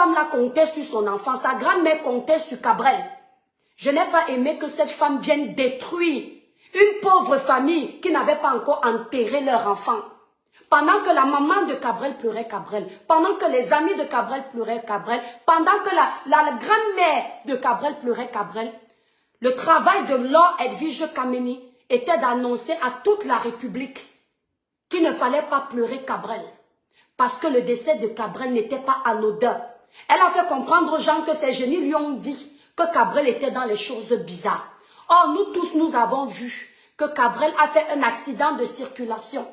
femme-là comptait sur son enfant. Sa grand-mère comptait sur Cabrel. Je n'ai pas aimé que cette femme vienne détruire une pauvre famille qui n'avait pas encore enterré leur enfant. Pendant que la maman de Cabrel pleurait Cabrel, pendant que les amis de Cabrel pleuraient Cabrel, pendant que la grand-mère de Cabrel pleurait Cabrel, le travail de Laure Edwige Kameni était d'annoncer à toute la République qu'il ne fallait pas pleurer Cabrel. Parce que le décès de Cabrel n'était pas anodin. Elle a fait comprendre aux gens que ces génies lui ont dit que Cabrel était dans les choses bizarres. Or, nous tous, nous avons vu que Cabrel a fait un accident de circulation.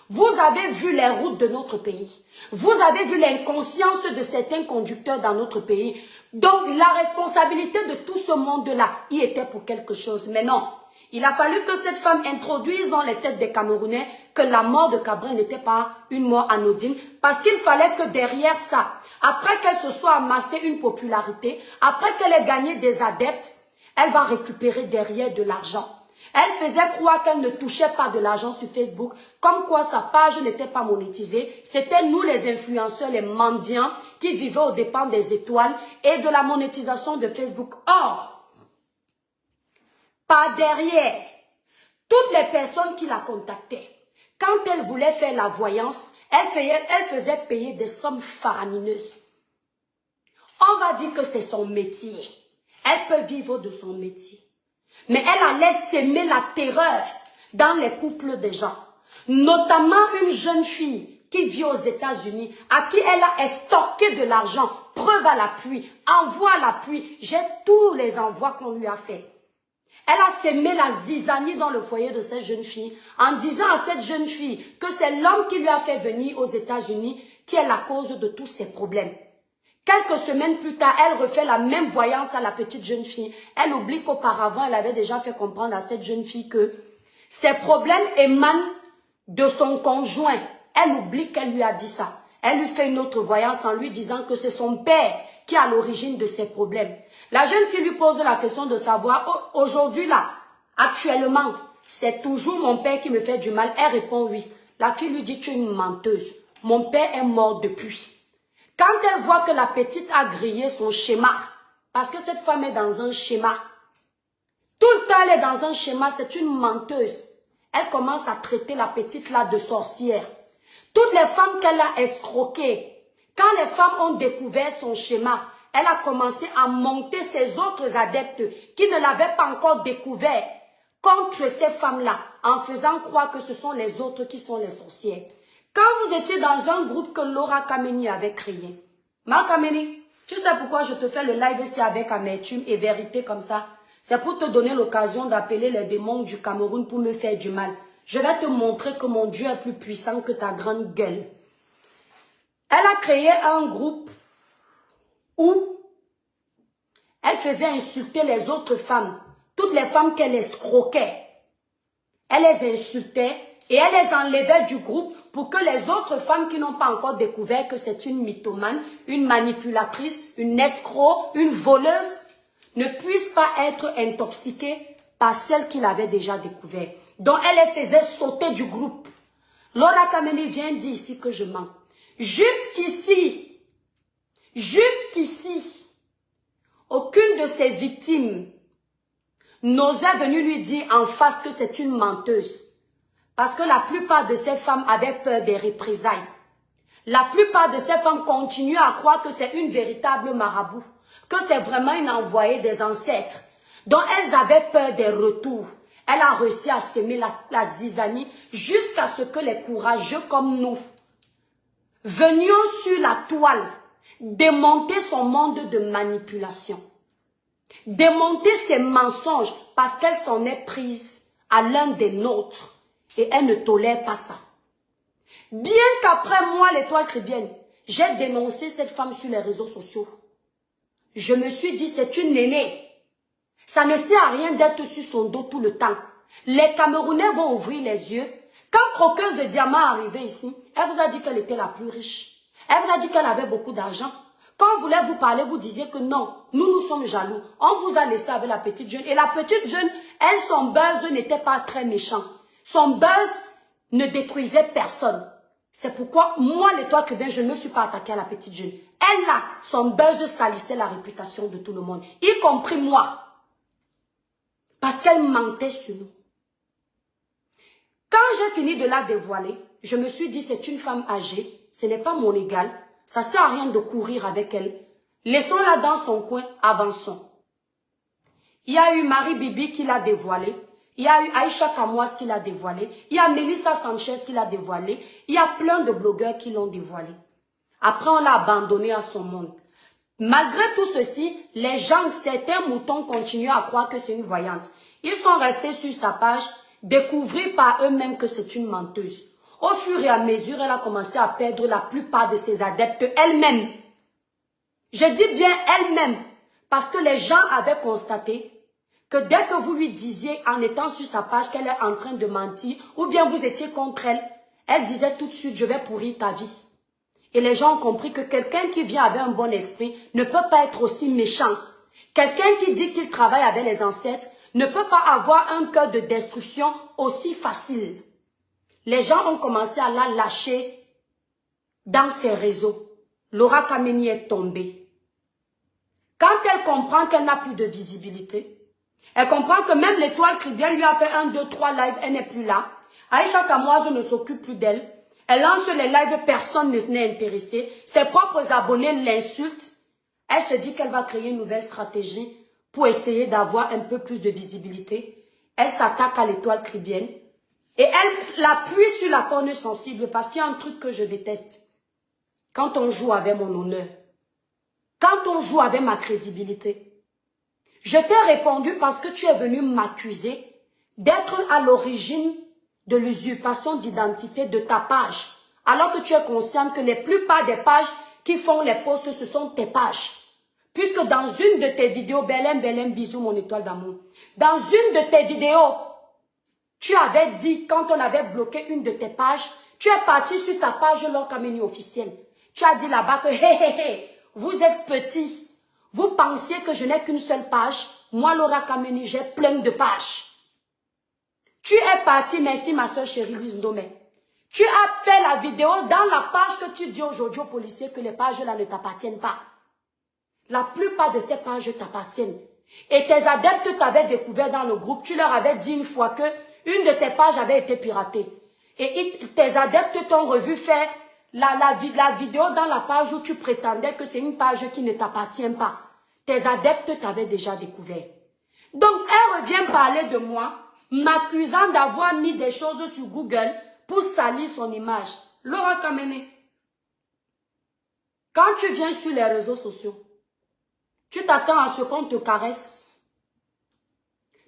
Vous avez vu les routes de notre pays. Vous avez vu l'inconscience de certains conducteurs dans notre pays. Donc, la responsabilité de tout ce monde-là y était pour quelque chose. Mais non, il a fallu que cette femme introduise dans les têtes des Camerounais que la mort de Cabrel n'était pas une mort anodine. Parce qu'il fallait que derrière ça, après qu'elle se soit amassée une popularité, après qu'elle ait gagné des adeptes, elle va récupérer derrière de l'argent. Elle faisait croire qu'elle ne touchait pas de l'argent sur Facebook, comme quoi sa page n'était pas monétisée. C'était nous les influenceurs, les mendiants, qui vivaient aux dépens des étoiles et de la monétisation de Facebook. Or, par derrière, toutes les personnes qui la contactaient, quand elle voulait faire la voyance, elle faisait payer des sommes faramineuses. On va dire que c'est son métier. Elle peut vivre de son métier. Mais elle allait s'aimer la terreur dans les couples des gens. Notamment une jeune fille qui vit aux États-Unis, à qui elle a extorqué de l'argent, preuve à l'appui, envoi à l'appui. J'ai tous les envois qu'on lui a fait. Elle a sémé la zizanie dans le foyer de cette jeune fille en disant à cette jeune fille que c'est l'homme qui lui a fait venir aux États-Unis qui est la cause de tous ses problèmes. Quelques semaines plus tard, elle refait la même voyance à la petite jeune fille. Elle oublie qu'auparavant, elle avait déjà fait comprendre à cette jeune fille que ses problèmes émanent de son conjoint. Elle oublie qu'elle lui a dit ça. Elle lui fait une autre voyance en lui disant que c'est son père qui est à l'origine de ses problèmes. La jeune fille lui pose la question de savoir, aujourd'hui là, actuellement, c'est toujours mon père qui me fait du mal. Elle répond oui. La fille lui dit, tu es une menteuse. Mon père est mort depuis. Quand elle voit que la petite a grillé son schéma, parce que cette femme est dans un schéma, tout le temps elle est dans un schéma, c'est une menteuse. Elle commence à traiter la petite là de sorcière. Toutes les femmes qu'elle a escroquées, quand les femmes ont découvert son schéma, elle a commencé à monter ses autres adeptes qui ne l'avaient pas encore découvert contre ces femmes-là, en faisant croire que ce sont les autres qui sont les sorcières. Quand vous étiez dans un groupe que Laura Kameni avait créé, Ma Kameni, tu sais pourquoi je te fais le live ici avec amertume et vérité comme ça? C'est pour te donner l'occasion d'appeler les démons du Cameroun pour me faire du mal. Je vais te montrer que mon Dieu est plus puissant que ta grande gueule. Elle a créé un groupe où elle faisait insulter les autres femmes, toutes les femmes qu'elle escroquait. Elle les insultait et elle les enlevait du groupe pour que les autres femmes qui n'ont pas encore découvert que c'est une mythomane, une manipulatrice, une escroc, une voleuse, ne puissent pas être intoxiquées par celle qui l'avait déjà découvert. Donc elle les faisait sauter du groupe. Laura Kameni vient dire ici que je mens. Jusqu'ici, aucune de ses victimes n'osait venir lui dire en face que c'est une menteuse. Parce que la plupart de ces femmes avaient peur des représailles. La plupart de ces femmes continuent à croire que c'est une véritable marabout, que c'est vraiment une envoyée des ancêtres. Donc elles avaient peur des retours. Elle a réussi à semer la zizanie jusqu'à ce que les courageux comme nous venions sur la toile démonter son monde de manipulation. Démonter ses mensonges parce qu'elle s'en est prise à l'un des nôtres. Et elle ne tolère pas ça. Bien qu'après moi, l'étoile chrétienne, j'ai dénoncé cette femme sur les réseaux sociaux. Je me suis dit, c'est une aînée. Ça ne sert à rien d'être sur son dos tout le temps. Les Camerounais vont ouvrir les yeux. Quand Croqueuse de Diamant est arrivée ici, elle vous a dit qu'elle était la plus riche. Elle vous a dit qu'elle avait beaucoup d'argent. Quand on voulait vous parler, vous disiez que non, nous sommes jaloux. On vous a laissé avec la petite jeune. Et la petite jeune, elle, son buzz n'était pas très méchant. Son buzz ne détruisait personne. C'est pourquoi, moi, l'étoile chrétienne, je ne me suis pas attaquée à la petite jeune. Elle là, son buzz salissait la réputation de tout le monde, y compris moi. Parce qu'elle mentait sur nous. Quand j'ai fini de la dévoiler, je me suis dit, c'est une femme âgée, ce n'est pas mon égal, ça ne sert à rien de courir avec elle. Laissons-la dans son coin, avançons. Il y a eu Marie Bibi qui l'a dévoilé, il y a eu Aïcha Kamouas qui l'a dévoilé, il y a Melissa Sanchez qui l'a dévoilé, il y a plein de blogueurs qui l'ont dévoilé. Après, on l'a abandonné à son monde. Malgré tout ceci, les gens, certains moutons continuent à croire que c'est une voyante. Ils sont restés sur sa page, découvrir par eux-mêmes que c'est une menteuse. Au fur et à mesure, elle a commencé à perdre la plupart de ses adeptes elle-même. Je dis bien elle-même, parce que les gens avaient constaté que dès que vous lui disiez en étant sur sa page qu'elle est en train de mentir, ou bien vous étiez contre elle, elle disait tout de suite, je vais pourrir ta vie. Et les gens ont compris que quelqu'un qui vient avec un bon esprit ne peut pas être aussi méchant. Quelqu'un qui dit qu'il travaille avec les ancêtres ne peut pas avoir un cœur de destruction aussi facile. Les gens ont commencé à la lâcher dans ses réseaux. Laura Kameni est tombée. Quand elle comprend qu'elle n'a plus de visibilité, elle comprend que même l'étoile Caribbean lui a fait 1, 2, 3 lives, elle n'est plus là. Aïcha Kamouazo ne s'occupe plus d'elle. Elle lance les lives, personne n'est intéressé. Ses propres abonnés l'insultent. Elle se dit qu'elle va créer une nouvelle stratégie pour essayer d'avoir un peu plus de visibilité. Elle s'attaque à l'étoile Caribbean. Et elle l'appuie sur la corne sensible parce qu'il y a un truc que je déteste. Quand on joue avec mon honneur. Quand on joue avec ma crédibilité. Je t'ai répondu parce que tu es venu m'accuser d'être à l'origine de l'usurpation d'identité de ta page. Alors que tu es consciente que la plupart des pages qui font les posts, ce sont tes pages. Puisque dans une de tes vidéos, Belém, bisous mon étoile d'amour. Dans une de tes vidéos, tu avais dit, quand on avait bloqué une de tes pages, tu es parti sur ta page Laura Kameni officielle. Tu as dit là-bas que, vous êtes petit. Vous pensiez que je n'ai qu'une seule page. Moi, Laura Kameni, j'ai plein de pages. Tu es parti, merci ma soeur chérie Louise Ndomé. Tu as fait la vidéo dans la page que tu dis aujourd'hui aux policiers que les pages là ne t'appartiennent pas. La plupart de ces pages t'appartiennent. Et tes adeptes t'avaient découvert dans le groupe. Tu leur avais dit une fois que une de tes pages avait été piratée. Et tes adeptes t'ont revu faire la vidéo dans la page où tu prétendais que c'est une page qui ne t'appartient pas. Tes adeptes t'avaient déjà découvert. Donc, elle revient parler de moi, m'accusant d'avoir mis des choses sur Google pour salir son image. Laura Kameni, quand tu viens sur les réseaux sociaux, tu t'attends à ce qu'on te caresse.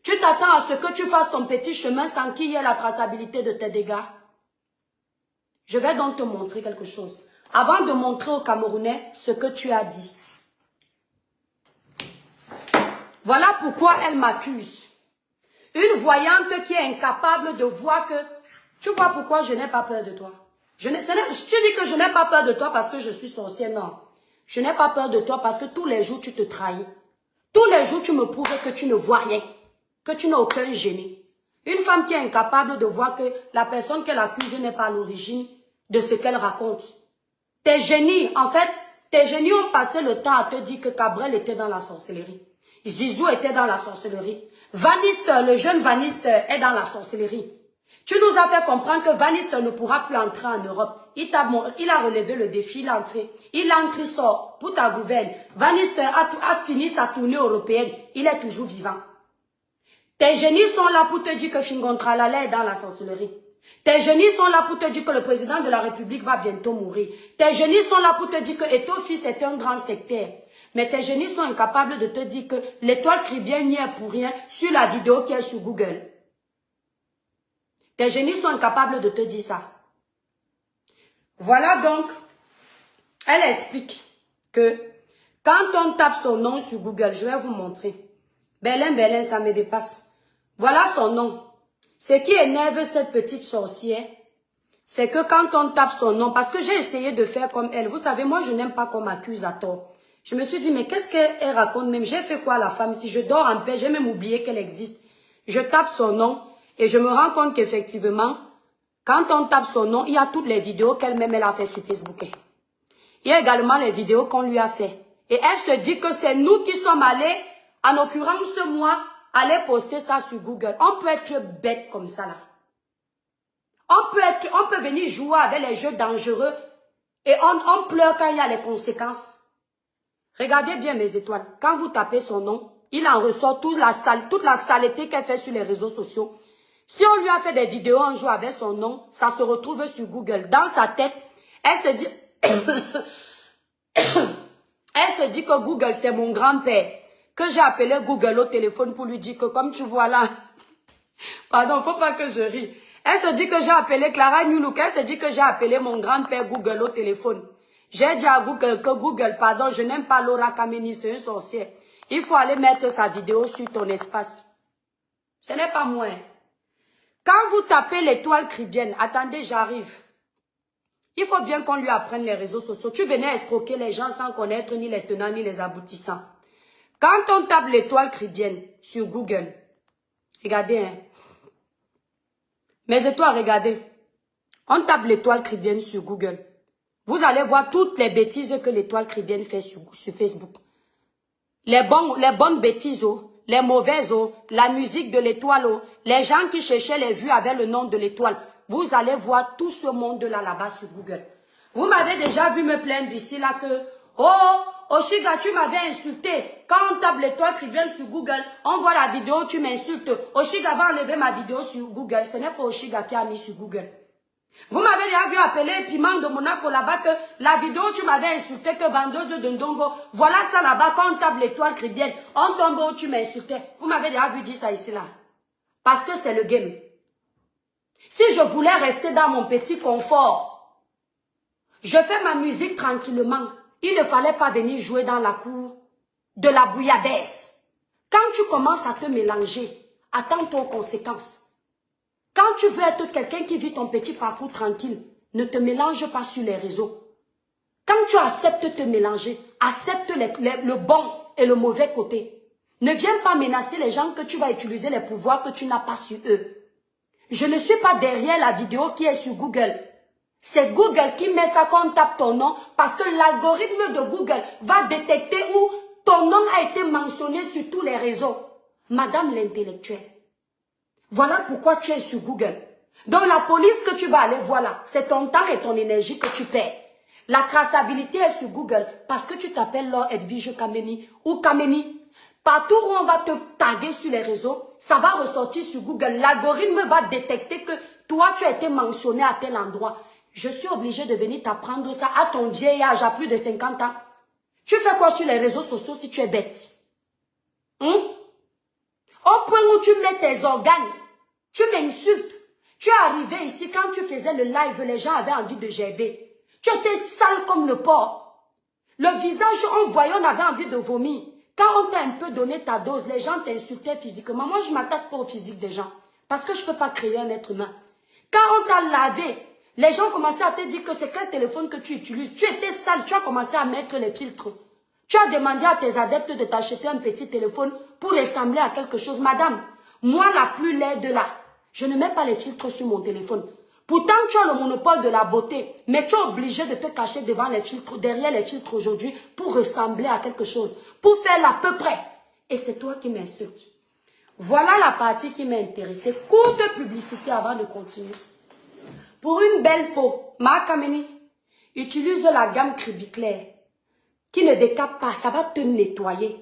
Tu t'attends à ce que tu fasses ton petit chemin sans qu'il y ait la traçabilité de tes dégâts. Je vais donc te montrer quelque chose. Avant de montrer aux Camerounais ce que tu as dit. Voilà pourquoi elle m'accuse. Une voyante qui est incapable de voir que... Tu vois pourquoi je n'ai pas peur de toi. Tu dis que je n'ai pas peur de toi parce que je suis sorcière, non. Je n'ai pas peur de toi parce que tous les jours tu te trahis. Tous les jours tu me prouves que tu ne vois rien. Que tu n'as aucun génie. Une femme qui est incapable de voir que la personne qu'elle accuse n'est pas à l'origine de ce qu'elle raconte. Tes génies, en fait, tes génies ont passé le temps à te dire que Cabrel était dans la sorcellerie. Zizou était dans la sorcellerie. Vaniste, le jeune Vaniste est dans la sorcellerie. Tu nous as fait comprendre que Vaniste ne pourra plus entrer en Europe. Il a relevé le défi, il est entré. Il entre, il sort pour ta gouverne. Vaniste a fini sa tournée européenne. Il est toujours vivant. Tes génies sont là pour te dire que Fingontralala est dans la sorcellerie. Tes génies sont là pour te dire que le président de la République va bientôt mourir. Tes génies sont là pour te dire que Ethofis est un grand sectaire. Mais tes génies sont incapables de te dire que l'étoile Caribbean n'y est pour rien sur la vidéo qui est sur Google. Tes génies sont incapables de te dire ça. Voilà donc, elle explique que quand on tape son nom sur Google, je vais vous montrer. Belém, ça me dépasse. Voilà son nom. Ce qui énerve cette petite sorcière, c'est que quand on tape son nom, parce que j'ai essayé de faire comme elle, vous savez, moi je n'aime pas qu'on m'accuse à tort. Je me suis dit, mais qu'est-ce qu'elle raconte même? J'ai fait quoi à la femme? Si je dors en paix, j'ai même oublié qu'elle existe. Je tape son nom et je me rends compte qu'effectivement, quand on tape son nom, il y a toutes les vidéos qu'elle-même elle a fait sur Facebook. Il y a également les vidéos qu'on lui a fait. Et elle se dit que c'est nous qui sommes allés, en l'occurrence moi, aller poster ça sur Google. On peut être bête comme ça là. On peut venir jouer avec les jeux dangereux et on pleure quand il y a les conséquences. Regardez bien mes étoiles. Quand vous tapez son nom, il en ressort toute la saleté qu'elle fait sur les réseaux sociaux. Si on lui a fait des vidéos en joue avec son nom, ça se retrouve sur Google. Dans sa tête, elle se dit... elle se dit que Google, c'est mon grand-père. Que j'ai appelé Google au téléphone pour lui dire que comme tu vois là... Pardon, faut pas que je rie. Elle se dit que j'ai appelé Clara Newlook. Elle se dit que j'ai appelé mon grand-père Google au téléphone. J'ai dit à Google que Google, pardon, je n'aime pas Laura Kameni, c'est un sorcier. Il faut aller mettre sa vidéo sur ton espace. Ce n'est pas moi. Quand vous tapez l'étoile cribienne, attendez, j'arrive. Il faut bien qu'on lui apprenne les réseaux sociaux. Tu venais escroquer les gens sans connaître ni les tenants ni les aboutissants. Quand on tape l'étoile cribienne sur Google, regardez, hein. Mes étoiles, regardez. On tape l'étoile cribienne sur Google. Vous allez voir toutes les bêtises que l'étoile cribienne fait sur Facebook. Les bonnes bêtises, oh, les mauvaises, oh, la musique de l'étoile, oh, les gens qui cherchaient les vues avec le nom de l'étoile. Vous allez voir tout ce monde-là là-bas sur Google. Vous m'avez déjà vu me plaindre d'ici là que, oh, Oshiga, tu m'avais insulté. Quand on tape l'étoile cribienne sur Google, on voit la vidéo, tu m'insultes. Oshiga va enlever ma vidéo sur Google. Ce n'est pas Oshiga qui a mis sur Google. Vous m'avez déjà vu appeler Piment de Monaco là-bas que la vidéo tu m'avais insulté que vendeuse de Ndongo. Voilà ça là-bas quand on tape l'étoile cribienne. On tombe où tu m'insultais. Vous m'avez déjà vu dire ça ici là. Parce que c'est le game. Si je voulais rester dans mon petit confort, je fais ma musique tranquillement. Il ne fallait pas venir jouer dans la cour de la bouillabaisse. Quand tu commences à te mélanger, attends-toi aux conséquences. Quand tu veux être quelqu'un qui vit ton petit parcours tranquille, ne te mélange pas sur les réseaux. Quand tu acceptes te mélanger, accepte le bon et le mauvais côté. Ne viens pas menacer les gens que tu vas utiliser les pouvoirs que tu n'as pas sur eux. Je ne suis pas derrière la vidéo qui est sur Google. C'est Google qui met ça quand on tape ton nom parce que l'algorithme de Google va détecter où ton nom a été mentionné sur tous les réseaux. Madame l'intellectuelle. Voilà pourquoi tu es sur Google. Donc la police que tu vas aller voir là, c'est ton temps et ton énergie que tu perds. La traçabilité est sur Google parce que tu t'appelles Laure Edwige Kameni ou Kameni. Partout où on va te taguer sur les réseaux, ça va ressortir sur Google. L'algorithme va détecter que toi, tu as été mentionné à tel endroit. Je suis obligée de venir t'apprendre ça à ton vieil âge, à plus de 50 ans. Tu fais quoi sur les réseaux sociaux si tu es bête? Au point où tu mets tes organes, tu m'insultes. Tu es arrivé ici, quand tu faisais le live, les gens avaient envie de gerber. Tu étais sale comme le porc. Le visage, on voyait, on avait envie de vomir. Quand on t'a un peu donné ta dose, les gens t'insultaient physiquement. Moi, je ne m'attaque pas au physique des gens. Parce que je ne peux pas créer un être humain. Quand on t'a lavé, les gens commençaient à te dire que c'est quel téléphone que tu utilises. Tu étais sale, tu as commencé à mettre les filtres. Tu as demandé à tes adeptes de t'acheter un petit téléphone pour ressembler à quelque chose. Madame, moi la plus laide là, je ne mets pas les filtres sur mon téléphone. Pourtant, tu as le monopole de la beauté, mais tu es obligé de te cacher devant les filtres, derrière les filtres aujourd'hui pour ressembler à quelque chose, pour faire l'à peu près. Et c'est toi qui m'insultes. Voilà la partie qui m'a intéressée. Cours de publicité avant de continuer. Pour une belle peau, Ma Kameni, utilise la gamme Cribiclair qui ne décape pas, ça va te nettoyer.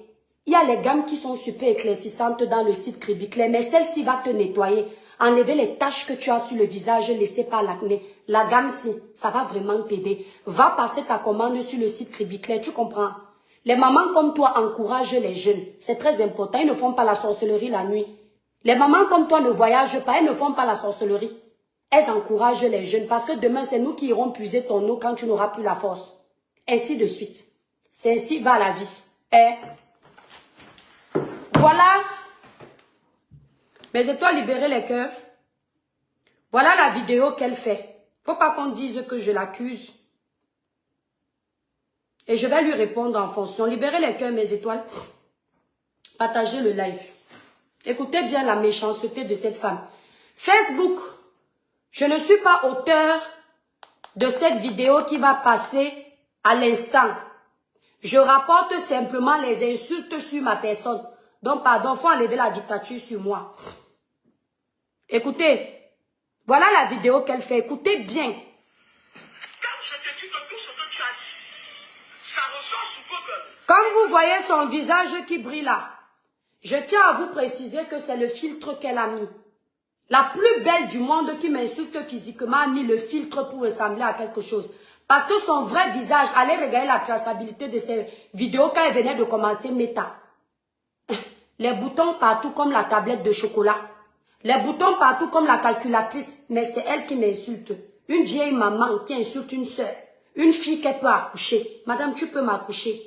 Il y a les gammes qui sont super éclaircissantes dans le site Cribiclair, mais celle-ci va te nettoyer. Enlever les taches que tu as sur le visage laissées par l'acné. La gamme-ci, ça va vraiment t'aider. Va passer ta commande sur le site Cribiclair, tu comprends? Les mamans comme toi encouragent les jeunes. C'est très important, ils ne font pas la sorcellerie la nuit. Les mamans comme toi ne voyagent pas, elles ne font pas la sorcellerie. Elles encouragent les jeunes parce que demain, c'est nous qui irons puiser ton eau quand tu n'auras plus la force. Ainsi de suite. C'est ainsi va la vie. Voilà. Mes étoiles, libérer les cœurs. Voilà la vidéo qu'elle fait. Faut pas qu'on dise que je l'accuse. Et je vais lui répondre en fonction. Libérez les cœurs, mes étoiles. Partagez le live. Écoutez bien la méchanceté de cette femme. Facebook, je ne suis pas auteur de cette vidéo qui va passer à l'instant. Je rapporte simplement les insultes sur ma personne. Donc, pardon, il faut enlever la dictature sur moi. Écoutez, voilà la vidéo qu'elle fait. Écoutez bien. Quand je te dis que tout ce que tu as dit, ça ressort sur Google. Comme vous voyez son visage qui brille là, je tiens à vous préciser que c'est le filtre qu'elle a mis. La plus belle du monde qui m'insulte physiquement a mis le filtre pour ressembler à quelque chose. Parce que son vrai visage, allez regarder la traçabilité de ses vidéos quand elle venait de commencer Meta. Les boutons partout comme la tablette de chocolat. Les boutons partout comme la calculatrice. Mais c'est elle qui m'insulte. Une vieille maman qui insulte une soeur. Une fille qui peut accoucher. Madame, tu peux m'accoucher.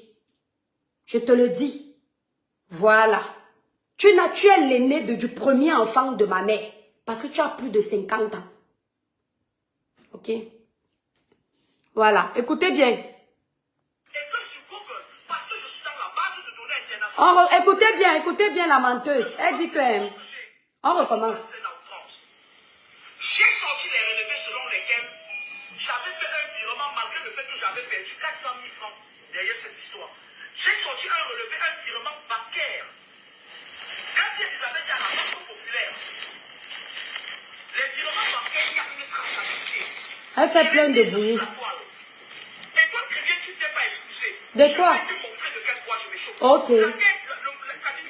Je te le dis. Voilà. Tu es l'aîné du premier enfant de ma mère. Parce que tu as plus de 50 ans. Ok? Voilà. Écoutez bien. Et que sur Google, parce que je suis dans la base de données internationale. Écoutez bien la menteuse. Elle dit que... On recommence. J'ai sorti les relevés selon lesquels j'avais fait un virement malgré le fait que j'avais perdu 400 000 francs derrière cette histoire. J'ai sorti un relevé, un virement bancaire. Quand ils avaient dit à la Banque populaire, les virements bancaires, il y a une traçabilité. Elle fait plein de bruit. Et toi, Crébien, tu ne t'es pas excusé. De quoi? Je vais te montrer de quel poids je me chauffe. Ok.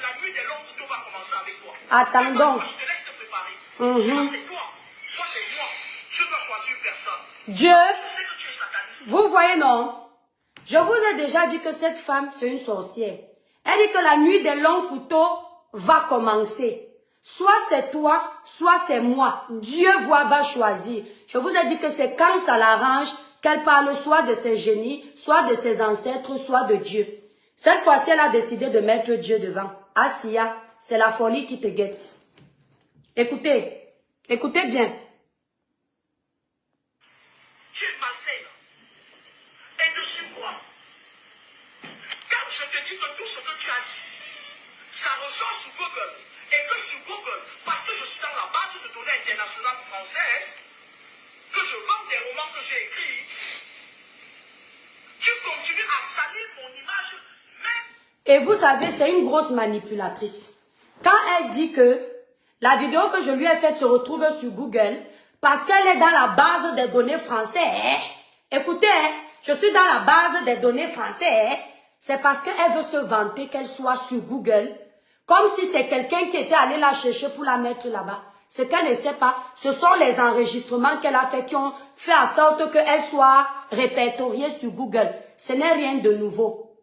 La nuit des longues couteaux va commencer avec toi. Attendons. Je te laisse te préparer. Soit c'est toi, soit c'est moi. Je dois choisir une personne. Dieu, Je sais que tu es sataniste. vous voyez non? Je vous ai déjà dit que cette femme, c'est une sorcière. Elle dit que la nuit des longs couteaux va commencer. Soit c'est toi, soit c'est moi. Dieu va choisir. Je vous ai dit que c'est quand ça l'arrange qu'elle parle soit de ses génies, soit de ses ancêtres, soit de Dieu. Cette fois-ci, elle a décidé de mettre Dieu devant. Asiya, c'est la folie qui te guette. Écoutez, écoutez bien. Tu es malsaine. Et de surcroît, quand je te dis que tout ce que tu as dit, ça ressort sur Google, et que sur Google, parce que je suis dans la base de données internationale française, que je vends des romans que j'ai écrits, tu continues à salir mon image, même... Et vous savez, c'est une grosse manipulatrice. Quand elle dit que la vidéo que je lui ai faite se retrouve sur Google, parce qu'elle est dans la base des données françaises, écoutez, je suis dans la base des données françaises, c'est parce qu'elle veut se vanter qu'elle soit sur Google, comme si c'est quelqu'un qui était allé la chercher pour la mettre là-bas. Ce qu'elle ne sait pas, ce sont les enregistrements qu'elle a fait qui ont fait en sorte qu'elle soit répertoriée sur Google. Ce n'est rien de nouveau.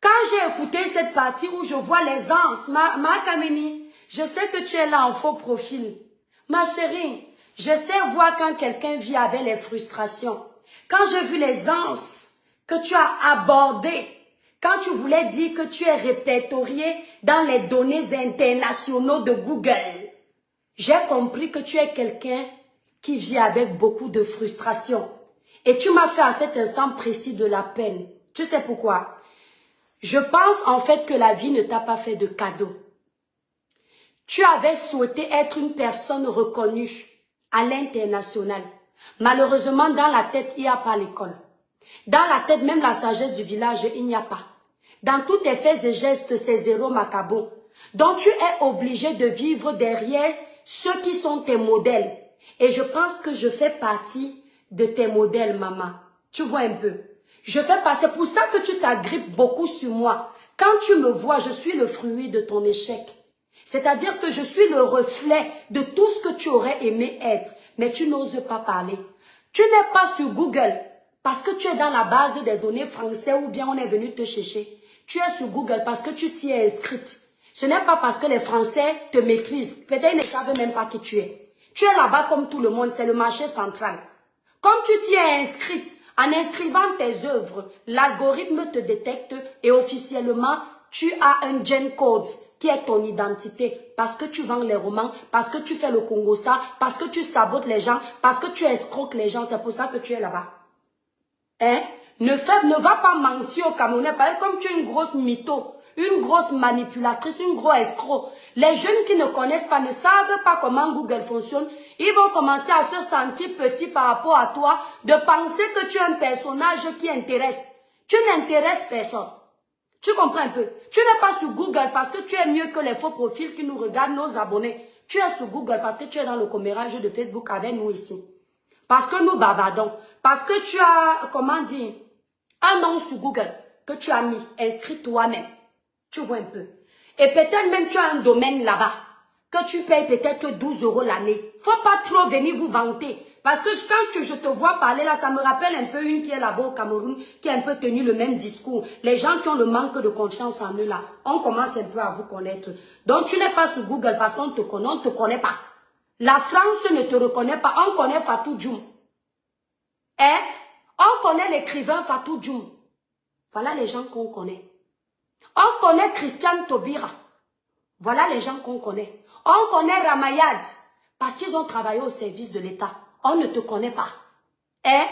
Quand j'ai écouté cette partie où je vois les anses, ma Kamini, je sais que tu es là en faux profil. Ma chérie, je sais voir quand quelqu'un vit avec les frustrations. Quand j'ai vu les anses que tu as abordées, quand tu voulais dire que tu es répertorié dans les données internationaux de Google, j'ai compris que tu es quelqu'un qui vit avec beaucoup de frustration. Et tu m'as fait à cet instant précis de la peine. Tu sais pourquoi? Je pense en fait que la vie ne t'a pas fait de cadeau. Tu avais souhaité être une personne reconnue à l'international. Malheureusement, dans la tête, il n'y a pas l'école. Dans la tête, même la sagesse du village, il n'y a pas. Dans tous tes faits et gestes, c'est zéro macabo. Donc, tu es obligé de vivre derrière ceux qui sont tes modèles. Et je pense que je fais partie de tes modèles, maman. Tu vois un peu. Je fais passer, pour ça que tu t'agrippes beaucoup sur moi. Quand tu me vois, je suis le fruit de ton échec. C'est-à-dire que je suis le reflet de tout ce que tu aurais aimé être. Mais tu n'oses pas parler. Tu n'es pas sur Google parce que tu es dans la base des données françaises ou bien on est venu te chercher. Tu es sur Google parce que tu t'y es inscrite. Ce n'est pas parce que les Français te maîtrisent. Peut-être ils ne savent même pas qui tu es. Tu es là-bas comme tout le monde, c'est le marché central. Comme tu t'y es inscrite, en inscrivant tes œuvres, l'algorithme te détecte et officiellement, tu as un gen code qui est ton identité. Parce que tu vends les romans, parce que tu fais le Congo-ça, parce que tu sabotes les gens, parce que tu escroques les gens. C'est pour ça que tu es là-bas. Hein? Ne va pas mentir aux Camerounais. Parce que comme tu es une grosse mytho, une grosse manipulatrice, une grosse escroc. Les jeunes qui ne connaissent pas, ne savent pas comment Google fonctionne, ils vont commencer à se sentir petits par rapport à toi, de penser que tu es un personnage qui intéresse. Tu n'intéresses personne. Tu comprends un peu? Tu n'es pas sur Google parce que tu es mieux que les faux profils qui nous regardent, nos abonnés. Tu es sur Google parce que tu es dans le commérage de Facebook avec nous ici. Parce que nous bavardons. Parce que tu as, comment dire, un nom sur Google que tu as mis, inscrit toi-même. Tu vois un peu. Et peut-être même tu as un domaine là-bas que tu payes peut-être 12 € l'année. Faut pas trop venir vous vanter. Parce que quand je te vois parler là, ça me rappelle un peu une qui est là-bas au Cameroun, qui a un peu tenu le même discours. Les gens qui ont le manque de confiance en eux là, on commence un peu à vous connaître. Donc tu n'es pas sur Google parce qu'on te connaît, on ne te connaît pas. La France ne te reconnaît pas, on connaît Fatou Djoum. Hein? On connaît l'écrivain Fatou Djoum. Voilà les gens qu'on connaît. On connaît Christiane Taubira. Voilà les gens qu'on connaît. On connaît Ramayad parce qu'ils ont travaillé au service de l'État. On ne te connaît pas. Hein?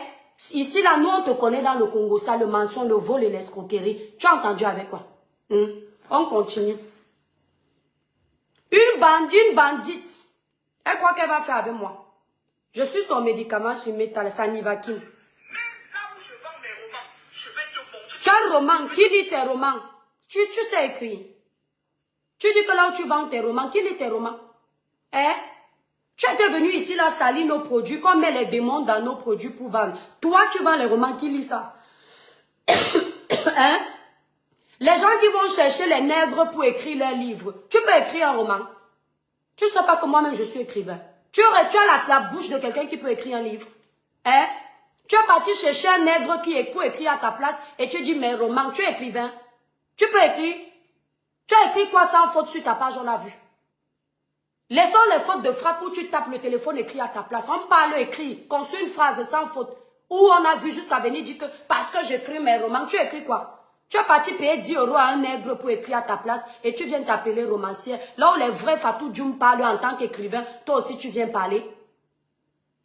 Ici, là, nous, on te connaît dans le Congo, ça, le mensonge, le vol et l'escroquerie. Tu as entendu avec quoi? On continue. Une bandite. Elle croit qu'elle va faire avec moi. Je suis son médicament sur métal, Sanivakin. Même là où je vends mes romans, je vais te montrer. Quel roman? Qui lit tes romans? Tu sais écrire. Tu dis que là où tu vends tes romans, qui lit tes romans? Hein? Tu es venu ici là salir nos produits, qu'on met les démons dans nos produits pour vendre. Toi, tu vends les romans, qui lit ça? Hein? Les gens qui vont chercher les nègres pour écrire leurs livres, tu peux écrire un roman. Tu ne sais pas que moi-même je suis écrivain. Tu as la bouche de quelqu'un qui peut écrire un livre. Hein? Tu es parti chercher un nègre qui est pour écrire à ta place et tu dis mes romans, tu es écrivain. Tu peux écrire. Tu as écrit quoi sans faute sur ta page, on a vu. Laissons les fautes de frappe où tu tapes le téléphone écrit à ta place. On parle écrit, construit une phrase sans faute. Où on a vu jusqu'à venir dire que parce que j'écris mes romans, tu écris quoi? Tu es parti payer 10 € à un nègre pour écrire à ta place et tu viens t'appeler romancière. Là où les vrais Fatou Djoum parlent en tant qu'écrivain, toi aussi tu viens parler.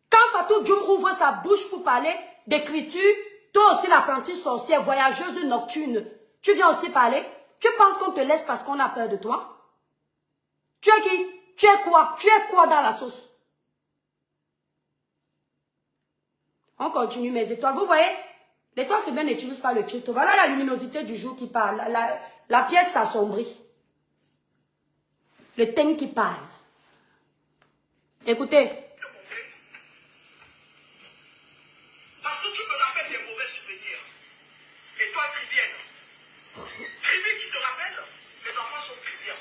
Quand Fatou Djoum ouvre sa bouche pour parler d'écriture, toi aussi l'apprenti sorcière, voyageuse nocturne, tu viens aussi parler. Tu penses qu'on te laisse parce qu'on a peur de toi? Tu es qui? Tu es quoi? Tu es quoi dans la sauce? On continue mes étoiles. Vous voyez? L'étoile qui n'utilise pas le filtre. Voilà la luminosité du jour qui parle. La pièce s'assombrit. Le thème qui parle. Écoutez. Parce que tu me rappelles des mauvais souvenirs. Et toi, Crivienne. Crivienne, tu te rappelles? Les enfants sont criviens.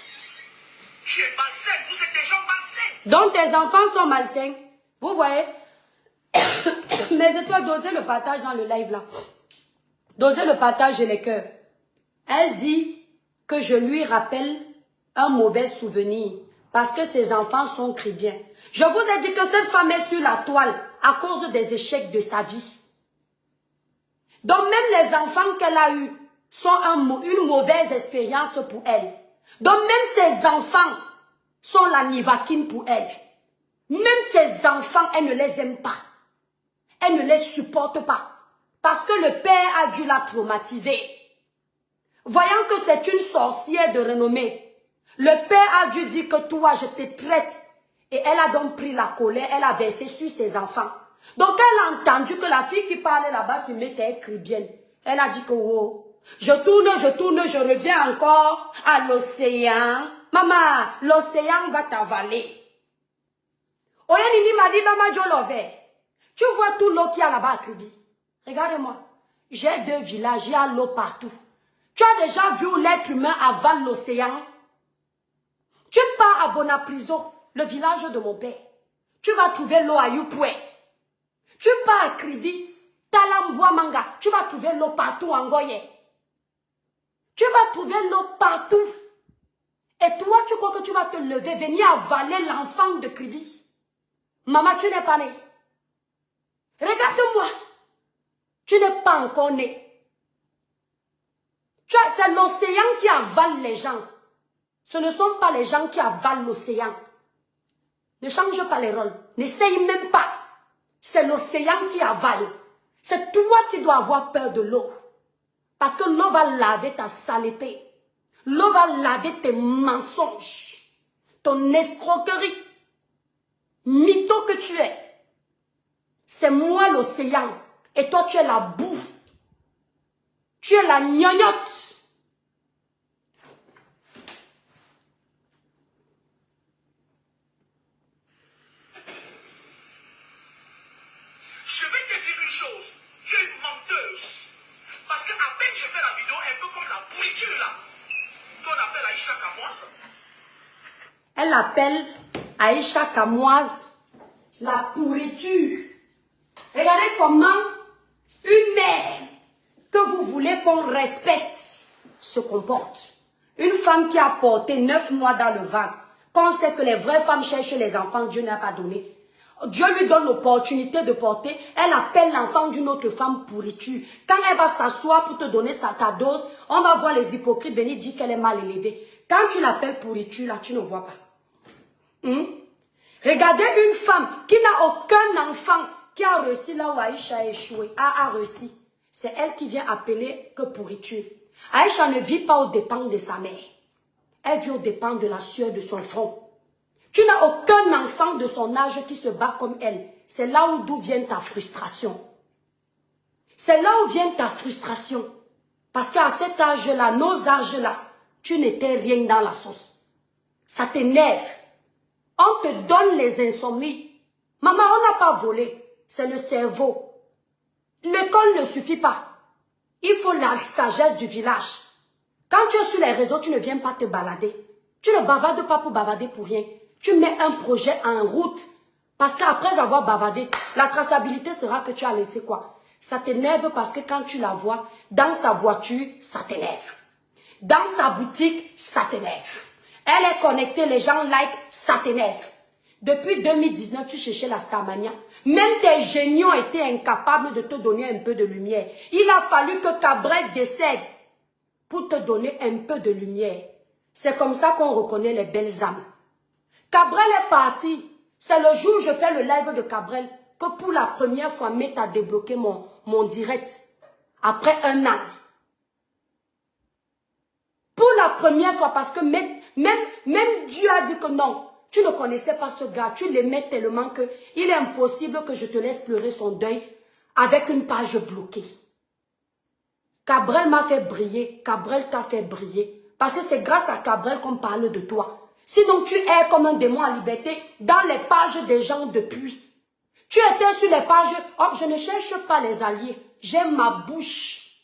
Tu es malsain. Vous êtes des gens malsains. Donc tes enfants sont malsains. Vous voyez? Mes étoiles, dosez le partage dans le live là. Dosez le partage et les cœurs. Elle dit que je lui rappelle un mauvais souvenir parce que ses enfants sont chrétiens. Je vous ai dit que cette femme est sur la toile à cause des échecs de sa vie. Donc même les enfants qu'elle a eus sont une mauvaise expérience pour elle. Donc même ses enfants sont la nivakine pour elle. Même ses enfants, elle ne les aime pas. Elle ne les supporte pas. Parce que le père a dû la traumatiser. Voyant que c'est une sorcière de renommée, le père a dû dire que toi, je te traite. Et elle a donc pris la colère, elle a versé sur ses enfants. Donc elle a entendu que la fille qui parlait là-bas se mettait écribienne. Elle a dit que oh, je tourne, je reviens encore à l'océan. Maman, l'océan va t'avaler. Oyanini m'a dit, maman, je l'avais. Tu vois tout l'eau qu'il y a là-bas à Kribi. Regardez-moi. J'ai 2 villages, il y a l'eau partout. Tu as déjà vu où l'être humain avale l'océan? Tu pars à Bonapriso, le village de mon père. Tu vas trouver l'eau à Yupoué. Tu pars à Kribi, Talamboua Manga. Tu vas trouver l'eau partout en Goye. Tu vas trouver l'eau partout. Et toi, tu crois que tu vas te lever, venir avaler l'enfant de Kribi? Maman, tu n'es pas née. Regarde-moi. Tu n'es pas encore né. C'est l'océan qui avale les gens. Ce ne sont pas les gens qui avalent l'océan. Ne change pas les rôles. N'essaye même pas. C'est l'océan qui avale. C'est toi qui dois avoir peur de l'eau. Parce que l'eau va laver ta saleté. L'eau va laver tes mensonges, ton escroquerie, mytho que tu es. C'est moi l'océan et toi tu es la boue. Tu es la gnognotte. Je vais te dire une chose, tu es une menteuse. Parce qu'à peine je fais la vidéo, un peu comme la pourriture là, qu'on appelle Aïcha Kamoise. Elle appelle Aïcha Kamoise la pourriture. Regardez comment une mère que vous voulez qu'on respecte se comporte. Une femme qui a porté 9 mois dans le ventre. Quand on sait que les vraies femmes cherchent les enfants, Dieu n'a pas donné. Dieu lui donne l'opportunité de porter. Elle appelle l'enfant d'une autre femme pourriture. Quand elle va s'asseoir pour te donner ta dose, on va voir les hypocrites venir dire qu'elle est mal élevée. Quand tu l'appelles pourriture, là, tu ne vois pas. Regardez une femme qui n'a aucun enfant, qui a réussi là où Aïcha a échoué, a réussi. C'est elle qui vient appeler que pourriture. Aïcha ne vit pas aux dépens de sa mère. Elle vit aux dépens de la sueur de son front. Tu n'as aucun enfant de son âge qui se bat comme elle. C'est là d'où vient ta frustration. C'est là où vient ta frustration. Parce qu'à cet âge-là, nos âges-là, tu n'étais rien dans la sauce. Ça t'énerve. On te donne les insomnies. Maman, on n'a pas volé. C'est le cerveau. L'école ne suffit pas. Il faut la sagesse du village. Quand tu es sur les réseaux, tu ne viens pas te balader. Tu ne bavardes pas pour bavarder pour rien. Tu mets un projet en route. Parce qu'après avoir bavardé, la traçabilité sera que tu as laissé quoi? Ça t'énerve parce que quand tu la vois, dans sa voiture, ça t'énerve. Dans sa boutique, ça t'énerve. Elle est connectée, les gens like, ça t'énerve. Depuis 2019, tu cherchais la Starmania. Même tes génies ont été incapables de te donner un peu de lumière. Il a fallu que Cabrel décède pour te donner un peu de lumière. C'est comme ça qu'on reconnaît les belles âmes. Cabrel est parti. C'est le jour où je fais le live de Cabrel que pour la première fois, Meta a débloqué mon direct. Après 1 an. Pour la première fois, parce que même Dieu a dit que non. Tu ne connaissais pas ce gars. Tu l'aimais tellement que il est impossible que je te laisse pleurer son deuil avec une page bloquée. Cabrel m'a fait briller. Cabrel t'a fait briller. Parce que c'est grâce à Cabrel qu'on parle de toi. Sinon, tu es comme un démon à liberté dans les pages des gens depuis. Tu étais sur les pages. Oh, je ne cherche pas les alliés. J'ai ma bouche.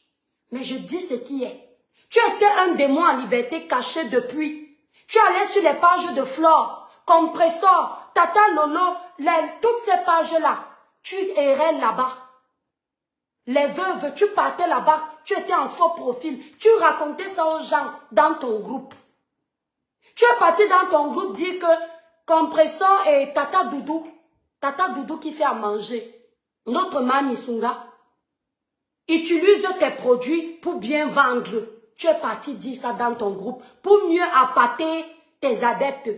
Mais je dis ce qui est. Tu étais un démon à liberté caché depuis. Tu allais sur les pages de Flore, Compressor, Tata Lolo, toutes ces pages-là. Tu errais là-bas. Les veuves, tu partais là-bas. Tu étais en faux profil. Tu racontais ça aux gens dans ton groupe. Tu es parti dans ton groupe dire que Compressor et Tata Doudou qui fait à manger, notre Mami Sunga, utilise tes produits pour bien vendre. Tu es parti dire ça dans ton groupe pour mieux appâter tes adeptes.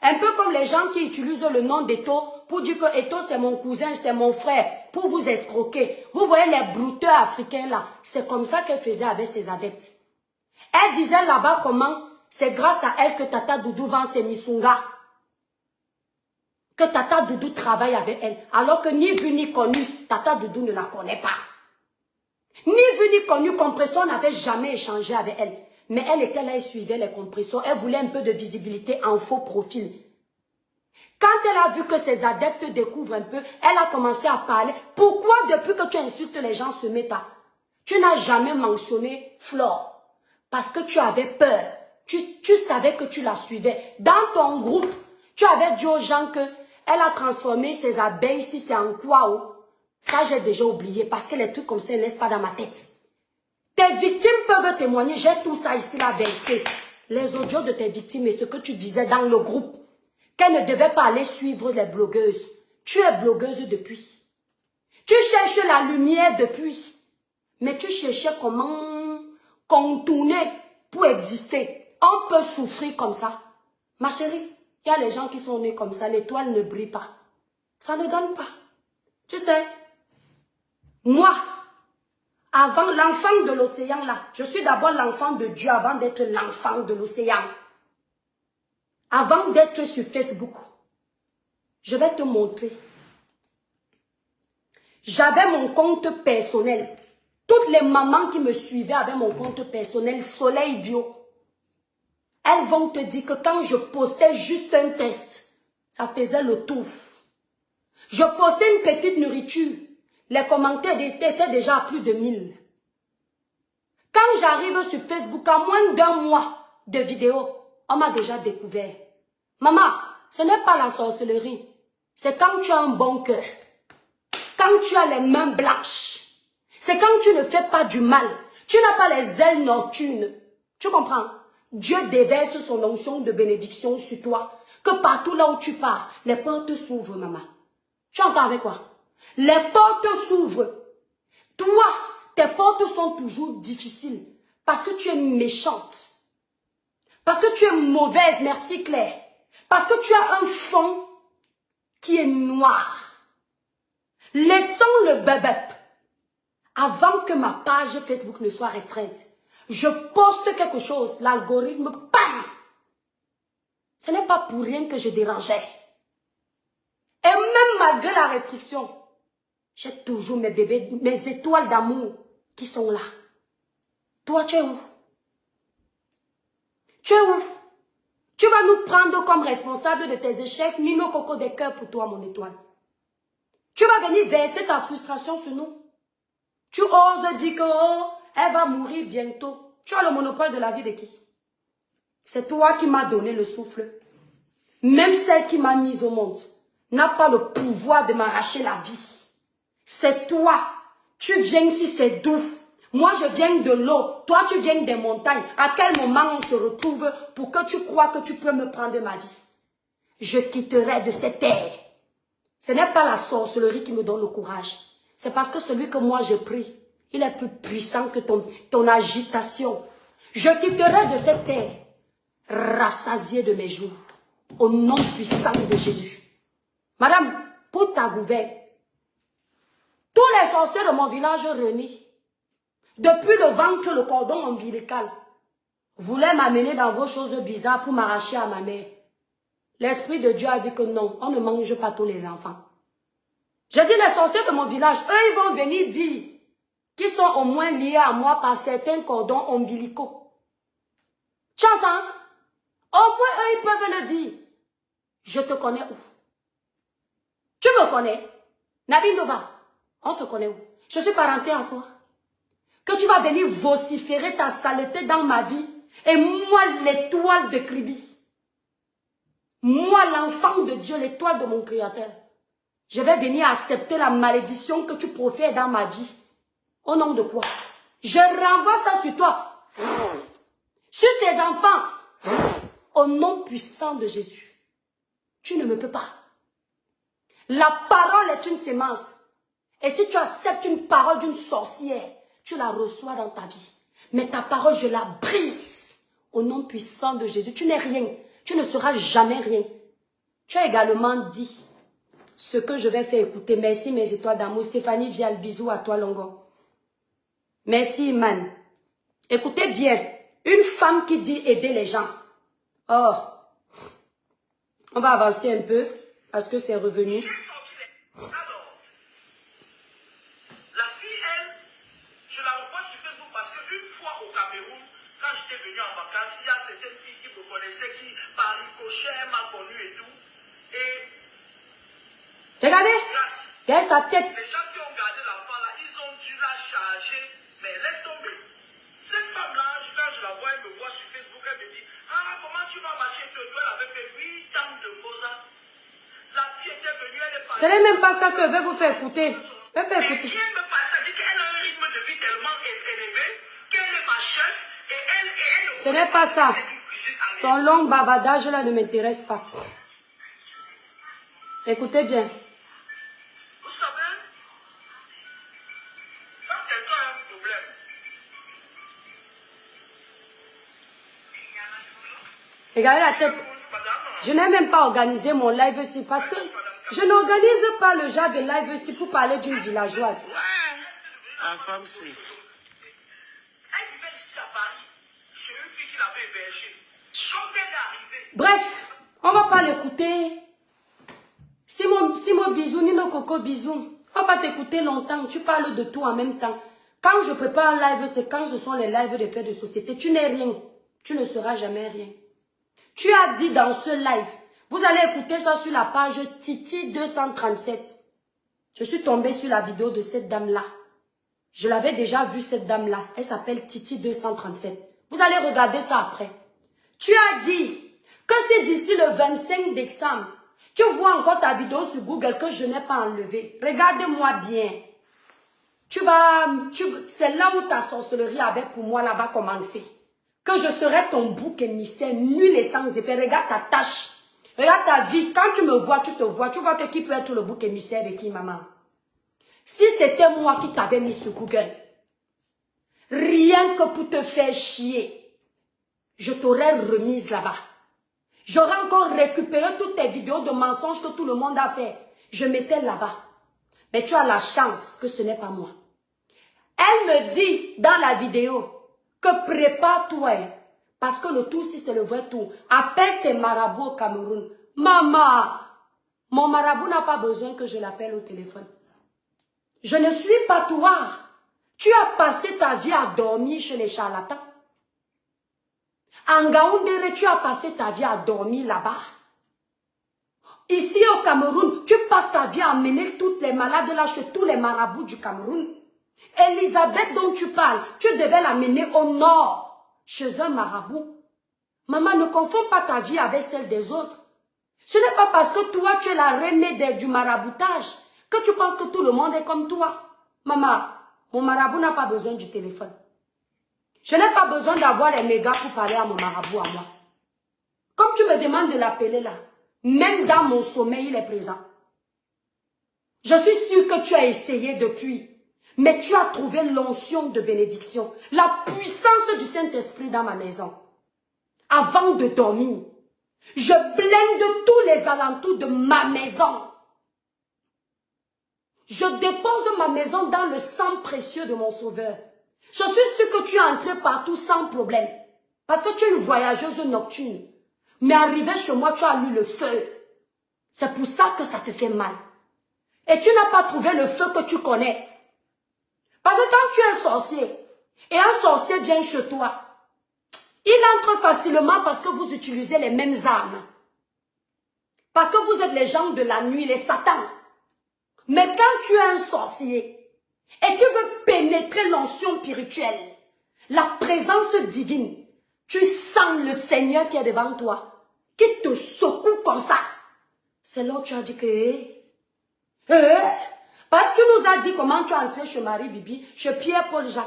Un peu comme les gens qui utilisent le nom d'Eto pour dire que Eto c'est mon cousin, c'est mon frère, pour vous escroquer. Vous voyez les brouteurs africains là, c'est comme ça qu'elle faisait avec ses adeptes. Elle disait là-bas comment c'est grâce à elle que Tata Doudou vend ses misunga. Que Tata Doudou travaille avec elle. Alors que ni vu ni connu, Tata Doudou ne la connaît pas. Ni vu ni connu, Compressor n'avait jamais échangé avec elle. Mais elle était là, elle suivait les Compressors. Elle voulait un peu de visibilité en faux profil. Quand elle a vu que ses adeptes découvrent un peu, elle a commencé à parler. Pourquoi depuis que tu insultes les gens se met pas? Tu n'as jamais mentionné Flore. Parce que tu avais peur. Tu savais que tu la suivais. Dans ton groupe, tu avais dit aux gens que elle a transformé ses abeilles, si c'est en quoi. Ça, j'ai déjà oublié parce que les trucs comme ça ne laissent pas dans ma tête. Tes victimes peuvent témoigner. J'ai tout ça ici, là, versé. Les audios de tes victimes et ce que tu disais dans le groupe. Qu'elle ne devait pas aller suivre les blogueuses. Tu es blogueuse depuis. Tu cherches la lumière depuis. Mais tu cherchais comment contourner pour exister. On peut souffrir comme ça. Ma chérie, il y a les gens qui sont nés comme ça. L'étoile ne brille pas. Ça ne donne pas. Tu sais, moi, Avant l'enfant de l'océan là, je suis d'abord l'enfant de Dieu avant d'être l'enfant de l'océan. Avant d'être sur Facebook, je vais te montrer. J'avais mon compte personnel. Toutes les mamans qui me suivaient avaient mon compte personnel Soleil Bio. Elles vont te dire que quand je postais juste un test, ça faisait le tour. Je postais une petite nourriture. Les commentaires étaient déjà à plus de 1000. Quand j'arrive sur Facebook, à moins d'1 mois de vidéos, on m'a déjà découvert. Maman, ce n'est pas la sorcellerie. C'est quand tu as un bon cœur. Quand tu as les mains blanches. C'est quand tu ne fais pas du mal. Tu n'as pas les ailes nocturnes. Tu comprends? Dieu déverse son onction de bénédiction sur toi. Que partout là où tu pars, les portes s'ouvrent, maman. Tu entends avec quoi? Les portes s'ouvrent. Toi, tes portes sont toujours difficiles. Parce que tu es méchante. Parce que tu es mauvaise, merci Claire. Parce que tu as un fond qui est noir. Laissons le bébé. Avant que ma page Facebook ne soit restreinte, je poste quelque chose, l'algorithme, bam! Ce n'est pas pour rien que je dérangeais. Et même malgré la restriction, j'ai toujours mes bébés, mes étoiles d'amour qui sont là. Toi, tu es où? Tu es où? Tu vas nous prendre comme responsable de tes échecs, ni nos cocos des cœurs pour toi, mon étoile. Tu vas venir verser ta frustration sur nous. Tu oses dire que oh, elle va mourir bientôt. Tu as le monopole de la vie de qui? C'est toi qui m'as donné le souffle. Même celle qui m'a mise au monde n'a pas le pouvoir de m'arracher la vie. C'est toi. Tu viens ici, c'est doux. Moi, je viens de l'eau. Toi, tu viens des montagnes. À quel moment on se retrouve pour que tu crois que tu peux me prendre ma vie? Je quitterai de cette terre. Ce n'est pas la sorcellerie qui me donne le courage. C'est parce que celui que moi j'ai pris, il est plus puissant que ton agitation. Je quitterai de cette terre, rassasié de mes jours, au nom puissant de Jésus. Madame, pour ta gouverne, tous les sorciers de mon village réunis, depuis le ventre, le cordon ombilical, voulaient m'amener dans vos choses bizarres pour m'arracher à ma mère. L'Esprit de Dieu a dit que non, on ne mange pas tous les enfants. J'ai dit les sorciers de mon village, eux ils vont venir dire qu'ils sont au moins liés à moi par certains cordons ombilicaux. Tu entends? Au moins eux ils peuvent le dire. Je te connais où? Tu me connais? Nabi Nova, on se connaît où? Je suis parentée en toi. Que tu vas venir vociférer ta saleté dans ma vie et moi l'étoile de Kribi. Moi l'enfant de Dieu, l'étoile de mon Créateur. Je vais venir accepter la malédiction que tu profères dans ma vie. Au nom de quoi? Je renvoie ça sur toi. Sur tes enfants. Au nom puissant de Jésus. Tu ne me peux pas. La parole est une sémence. Et si tu acceptes une parole d'une sorcière, tu la reçois dans ta vie. Mais ta parole, je la brise. Au nom puissant de Jésus. Tu n'es rien. Tu ne seras jamais rien. Tu as également dit ce que je vais faire écouter. Merci mes étoiles d'amour. Stéphanie Vial, bisous à toi Longo. Merci man. Écoutez bien. Une femme qui dit aider les gens. Oh. On va avancer un peu parce que c'est revenu. Alors, la fille, elle, je la revois sur Facebook parce qu'une fois au Cameroun, quand j'étais venu en vacances, il y a certaines filles qui me connaissaient, qui par ricochet m'a connu et tout. Et regardez, derrière sa tête. Les gens qui ont gardé l'enfant là, ils ont dû la charger. Mais laisse tomber. Cette femme-là, quand je la vois, elle me voit sur Facebook, elle me dit, ah, comment tu vas marcher? Elle avait fait 8 ans de Mosa. La fille était venue, elle est partie. Ce n'est même pas ça que je vais vous faire écouter. Mais qui me passe, ça dit qu'elle a un rythme de vie tellement élevé, qu'elle est ma chef, et elle ce n'est pas ça. Son long bavardage là ne m'intéresse pas. Écoutez bien. Vous savez, quand quelqu'un a un problème, regardez la tête. Je n'ai même pas organisé mon live ici parce que je n'organise pas le genre de live ici pour parler d'une villageoise. Ouais, la femme c'est... hébergé. Quand elle est arrivée... Bref, on va pas l'écouter. Simo bisou, Nino Coco bisou. On va pas t'écouter longtemps. Tu parles de tout en même temps. Quand je prépare un live, c'est quand ce sont les lives de faits de société. Tu n'es rien. Tu ne seras jamais rien. Tu as dit dans ce live, vous allez écouter ça sur la page Titi 237. Je suis tombée sur la vidéo de cette dame-là. Je l'avais déjà vue, cette dame-là. Elle s'appelle Titi 237. Vous allez regarder ça après. Tu as dit que c'est d'ici le 25 décembre. Tu vois encore ta vidéo sur Google que je n'ai pas enlevée. Regardez-moi bien. C'est là où ta sorcellerie avait pour moi là-bas commencé. Que je serai ton bouc émissaire, nul et sans effet. Regarde ta tâche. Regarde ta vie. Quand tu me vois, tu te vois. Tu vois que qui peut être le bouc émissaire de qui, maman? Si c'était moi qui t'avais mis sur Google, rien que pour te faire chier, je t'aurais remise là-bas. J'aurais encore récupéré toutes tes vidéos de mensonges que tout le monde a fait. Je mettais là-bas. Mais tu as la chance que ce n'est pas moi. Elle me dit dans la vidéo que prépare-toi. Parce que le tour, si c'est le vrai tour, appelle tes marabouts au Cameroun. Maman, mon marabout n'a pas besoin que je l'appelle au téléphone. Je ne suis pas toi. Tu as passé ta vie à dormir chez les charlatans. En Gaoundéré, tu as passé ta vie à dormir là-bas. Ici au Cameroun, tu passes ta vie à emmener toutes les malades là chez tous les marabouts du Cameroun. Elisabeth dont tu parles, tu devais l'amener au nord, chez un marabout. Maman, ne confonds pas ta vie avec celle des autres. Ce n'est pas parce que toi, tu es la reine du maraboutage que tu penses que tout le monde est comme toi. Maman, mon marabout n'a pas besoin du téléphone. Je n'ai pas besoin d'avoir les mégas pour parler à mon marabout à moi. Comme tu me demandes de l'appeler là, même dans mon sommeil, il est présent. Je suis sûre que tu as essayé depuis, mais tu as trouvé l'onction de bénédiction, la puissance du Saint-Esprit dans ma maison. Avant de dormir, je blinde tous les alentours de ma maison. Je dépose ma maison dans le sang précieux de mon Sauveur. Je suis sûre que tu es entrée partout sans problème. Parce que tu es une voyageuse nocturne. Mais arrivé chez moi, tu as lu le feu. C'est pour ça que ça te fait mal. Et tu n'as pas trouvé le feu que tu connais. Parce que quand tu es un sorcier, et un sorcier vient chez toi, il entre facilement parce que vous utilisez les mêmes armes. Parce que vous êtes les gens de la nuit, les satans. Mais quand tu es un sorcier, et tu veux pénétrer l'onction spirituelle, la présence divine, tu sens le Seigneur qui est devant toi, qui te secoue comme ça. C'est là où tu as dit que... Parce que tu nous as dit comment tu es entré chez Marie Bibi, chez Pierre-Paul Jacques.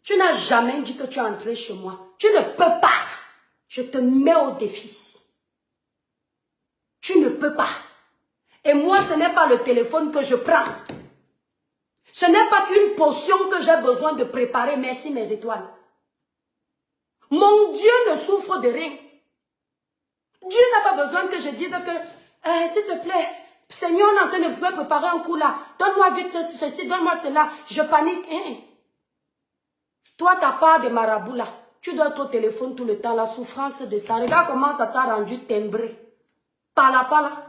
Tu n'as jamais dit que tu es entré chez moi. Tu ne peux pas. Je te mets au défi. Tu ne peux pas. Et moi, ce n'est pas le téléphone que je prends. Ce n'est pas une potion que j'ai besoin de préparer. Merci mes étoiles. Mon Dieu ne souffre de rien. Dieu n'a pas besoin que je dise que, s'il te plaît, Seigneur, on est en train de préparer un coup là. Donne-moi vite ceci, donne-moi cela. Je panique. Toi, ta part de marabout là, tu dois être au téléphone tout le temps. La souffrance de ça. Regarde comment ça t'a rendu timbré. Par là.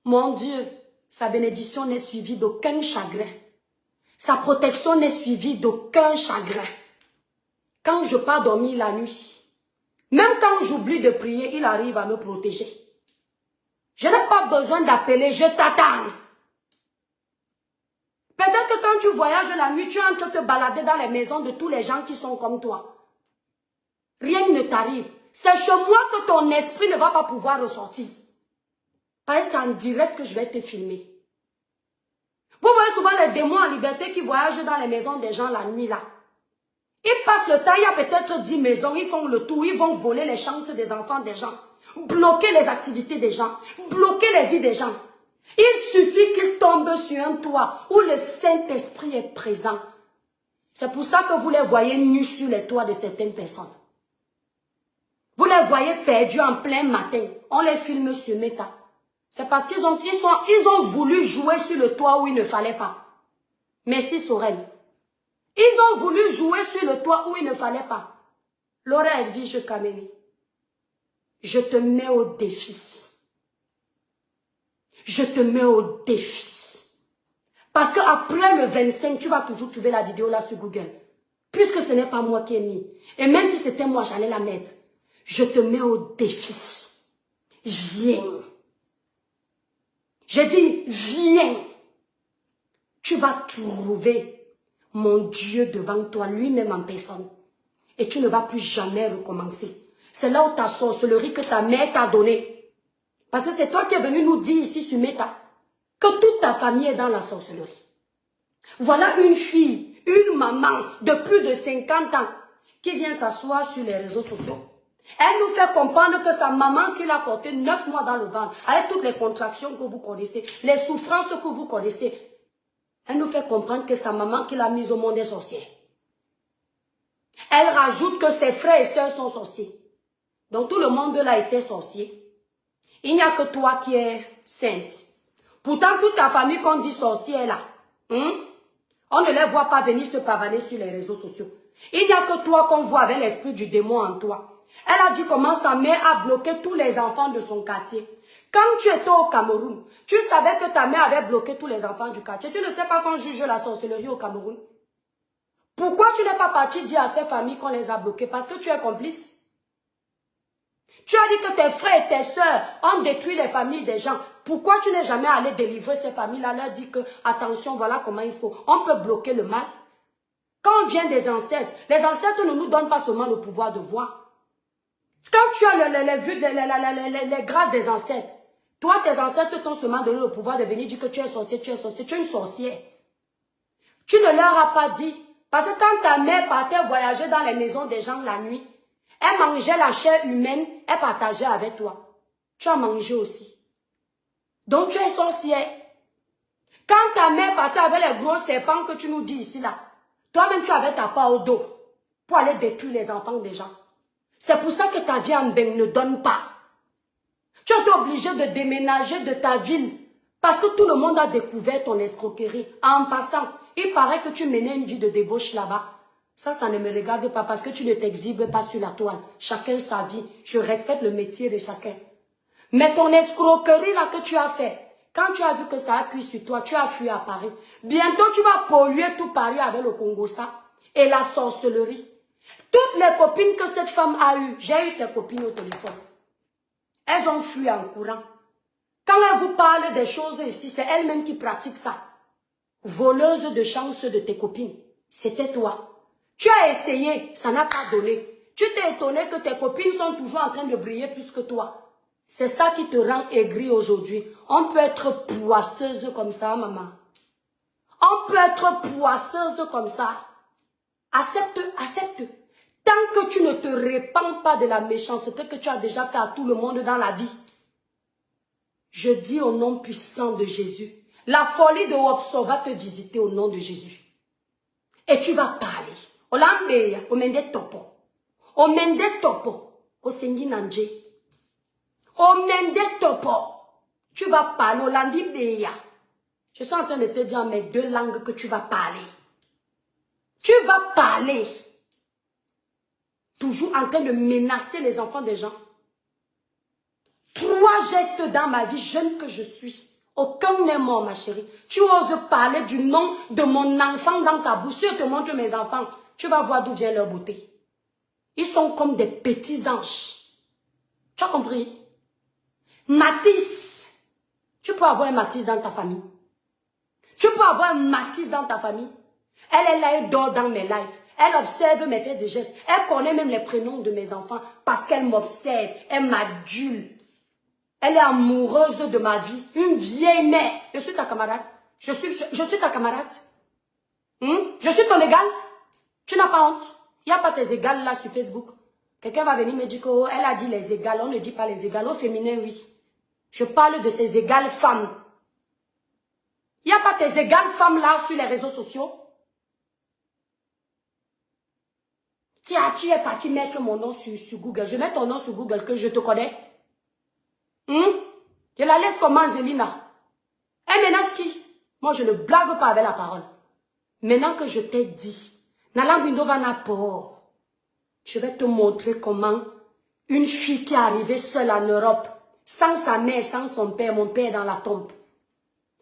Mon Dieu, sa bénédiction n'est suivie d'aucun chagrin. Sa protection n'est suivie d'aucun chagrin. Quand je pars dormir la nuit, même quand j'oublie de prier, il arrive à me protéger. Je n'ai pas besoin d'appeler, je t'attends. Peut-être que quand tu voyages la nuit, tu entres te balader dans les maisons de tous les gens qui sont comme toi. Rien ne t'arrive. C'est chez moi que ton esprit ne va pas pouvoir ressortir. Parce que c'est en direct que je vais te filmer. Vous voyez souvent les démons en liberté qui voyagent dans les maisons des gens la nuit là. Ils passent le temps, il y a peut-être 10 maisons, ils font le tour, ils vont voler les chances des enfants des gens, bloquer les activités des gens, bloquer les vies des gens. Il suffit qu'ils tombent sur un toit où le Saint-Esprit est présent. C'est pour ça que vous les voyez nus sur les toits de certaines personnes. Vous les voyez perdus en plein matin. On les filme sur Meta. C'est parce qu'ils ont voulu jouer sur le toit où il ne fallait pas. Merci Sorel. Ils ont voulu jouer sur le toit où il ne fallait pas. Laura Edwige Kameni, je te mets au défi. Je te mets au défi. Parce qu'après le 25, tu vas toujours trouver la vidéo là sur Google. Puisque ce n'est pas moi qui ai mis. Et même si c'était moi, j'allais la mettre. Je te mets au défi. Viens. Je dis, viens. Tu vas trouver mon Dieu devant toi, lui-même en personne. Et tu ne vas plus jamais recommencer. C'est là où ta sorcellerie que ta mère t'a donnée. Parce que c'est toi qui es venu nous dire ici sur Meta que toute ta famille est dans la sorcellerie. Voilà une fille, une maman de plus de 50 ans qui vient s'asseoir sur les réseaux sociaux. Elle nous fait comprendre que sa maman qui l'a portée 9 mois dans le ventre, avec toutes les contractions que vous connaissez, les souffrances que vous connaissez, elle nous fait comprendre que sa maman qui l'a mise au monde est sorcière. Elle rajoute que ses frères et sœurs sont sorciers. Donc tout le monde là était sorcier. Il n'y a que toi qui es sainte. Pourtant toute ta famille qu'on dit sorcière là, on ne les voit pas venir se pavaner sur les réseaux sociaux. Il n'y a que toi qu'on voit avec l'esprit du démon en toi. Elle a dit comment sa mère a bloqué tous les enfants de son quartier. Quand tu étais au Cameroun, tu savais que ta mère avait bloqué tous les enfants du quartier. Tu ne sais pas qu'on juge la sorcellerie au Cameroun. Pourquoi tu n'es pas parti dire à ces familles qu'on les a bloquées? Parce que tu es complice. Tu as dit que tes frères et tes sœurs ont détruit les familles des gens. Pourquoi tu n'es jamais allé délivrer ces familles-là, leur dire que, attention, voilà comment il faut. On peut bloquer le mal. Quand on vient des ancêtres, les ancêtres ne nous donnent pas seulement le pouvoir de voir. Quand tu as les grâces des ancêtres, toi, tes ancêtres t'ont seulement donné le pouvoir de venir dire que tu es sorcier, tu es sorcier, tu es une sorcière. Tu ne leur as pas dit. Parce que quand ta mère partait voyager dans les maisons des gens la nuit, elle mangeait la chair humaine, elle partageait avec toi. Tu as mangé aussi. Donc tu es sorcière. Quand ta mère partait avec les gros serpents que tu nous dis ici là, toi-même tu avais ta part au dos pour aller détruire les enfants des gens. C'est pour ça que ta vie en bain ne donne pas. Tu as été obligé de déménager de ta ville parce que tout le monde a découvert ton escroquerie. En passant, il paraît que tu menais une vie de débauche là-bas. Ça ne me regarde pas parce que tu ne t'exhibes pas sur la toile. Chacun sa vie. Je respecte le métier de chacun. Mais ton escroquerie là que tu as fait, quand tu as vu que ça a cuit sur toi, tu as fui à Paris. Bientôt tu vas polluer tout Paris avec le Congo ça et la sorcellerie. Toutes les copines que cette femme a eues, j'ai eu tes copines au téléphone. Elles ont fui en courant. Quand elle vous parle des choses ici, c'est elle-même qui pratique ça. Voleuse de chance de tes copines. C'était toi. Tu as essayé, ça n'a pas donné. Tu t'es étonné que tes copines sont toujours en train de briller plus que toi. C'est ça qui te rend aigri aujourd'hui. On peut être poisseuse comme ça, maman. On peut être poisseuse comme ça. Accepte, accepte. Tant que tu ne te répands pas de la méchanceté que tu as déjà fait à tout le monde dans la vie. Je dis au nom puissant de Jésus. La folie de Wopso va te visiter au nom de Jésus. Et tu vas parler. Olambeya, omende topo. Omende topo. Osengi nanje. Omende topo. Tu vas parler. Olambeya. Je suis en train de te dire en mes 2 langues que tu vas parler. Tu vas parler. Toujours en train de menacer les enfants des gens. 3 gestes dans ma vie, jeune que je suis. Aucun n'est mort, ma chérie. Tu oses parler du nom de mon enfant dans ta bouche. Si je te montre mes enfants, tu vas voir d'où vient leur beauté. Ils sont comme des petits anges. Tu as compris? Matisse. Tu peux avoir un Matisse dans ta famille. Tu peux avoir un Matisse dans ta famille. Elle est là, elle dort dans mes lives. Elle observe mes faits et gestes. Elle connaît même les prénoms de mes enfants parce qu'elle m'observe. Elle m'adule. Elle est amoureuse de ma vie. Une vieille mère. Je suis ta camarade. Je suis ta camarade. Je suis ton égal. Tu n'as pas honte. Il n'y a pas tes égales là sur Facebook. Quelqu'un va venir me dire qu'elle a dit les égales. On ne dit pas les égales. Au féminin, oui. Je parle de ces égales femmes. Il n'y a pas tes égales femmes là sur les réseaux sociaux. Tiens, tu es parti mettre mon nom sur Google. Je mets ton nom sur Google que je te connais. Je la laisse comment, Zélina? Elle menace qui? Moi, je ne blague pas avec la parole. Maintenant que je t'ai dit, Nala Windova n'a pas. Je vais te montrer comment une fille qui est arrivée seule en Europe, sans sa mère, sans son père, mon père dans la tombe.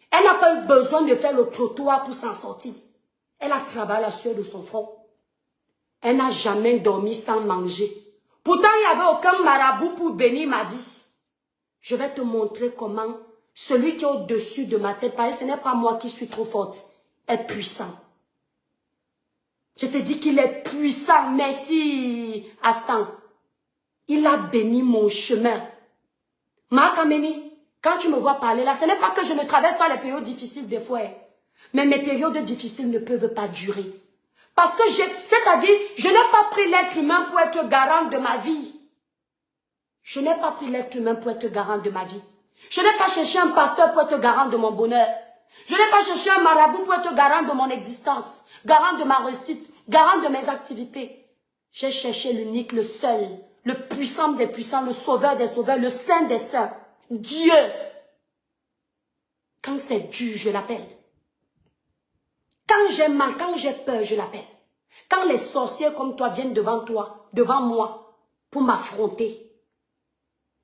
Elle n'a pas eu besoin de faire le trottoir pour s'en sortir. Elle a travaillé la sueur de son front. Elle n'a jamais dormi sans manger. Pourtant, il n'y avait aucun marabout pour bénir ma vie. Je vais te montrer comment celui qui est au-dessus de ma tête, parce que ce n'est pas moi qui suis trop forte, est puissant. Je te dis qu'il est puissant. Merci, Astan. Il a béni mon chemin. Marc Ameni, quand tu me vois parler là, ce n'est pas que je ne traverse pas les périodes difficiles des fois. Mais mes périodes difficiles ne peuvent pas durer. Parce que c'est-à-dire, je n'ai pas pris l'être humain pour être garant de ma vie. Je n'ai pas pris l'être humain pour être garant de ma vie. Je n'ai pas cherché un pasteur pour être garant de mon bonheur. Je n'ai pas cherché un marabout pour être garant de mon existence, garant de ma réussite, garant de mes activités. J'ai cherché l'unique, le seul, le puissant des puissants, le sauveur des sauveurs, le saint des saints, Dieu. Quand c'est dur, je l'appelle. Quand j'ai mal, quand j'ai peur, je l'appelle. Quand les sorciers comme toi viennent devant moi, pour m'affronter,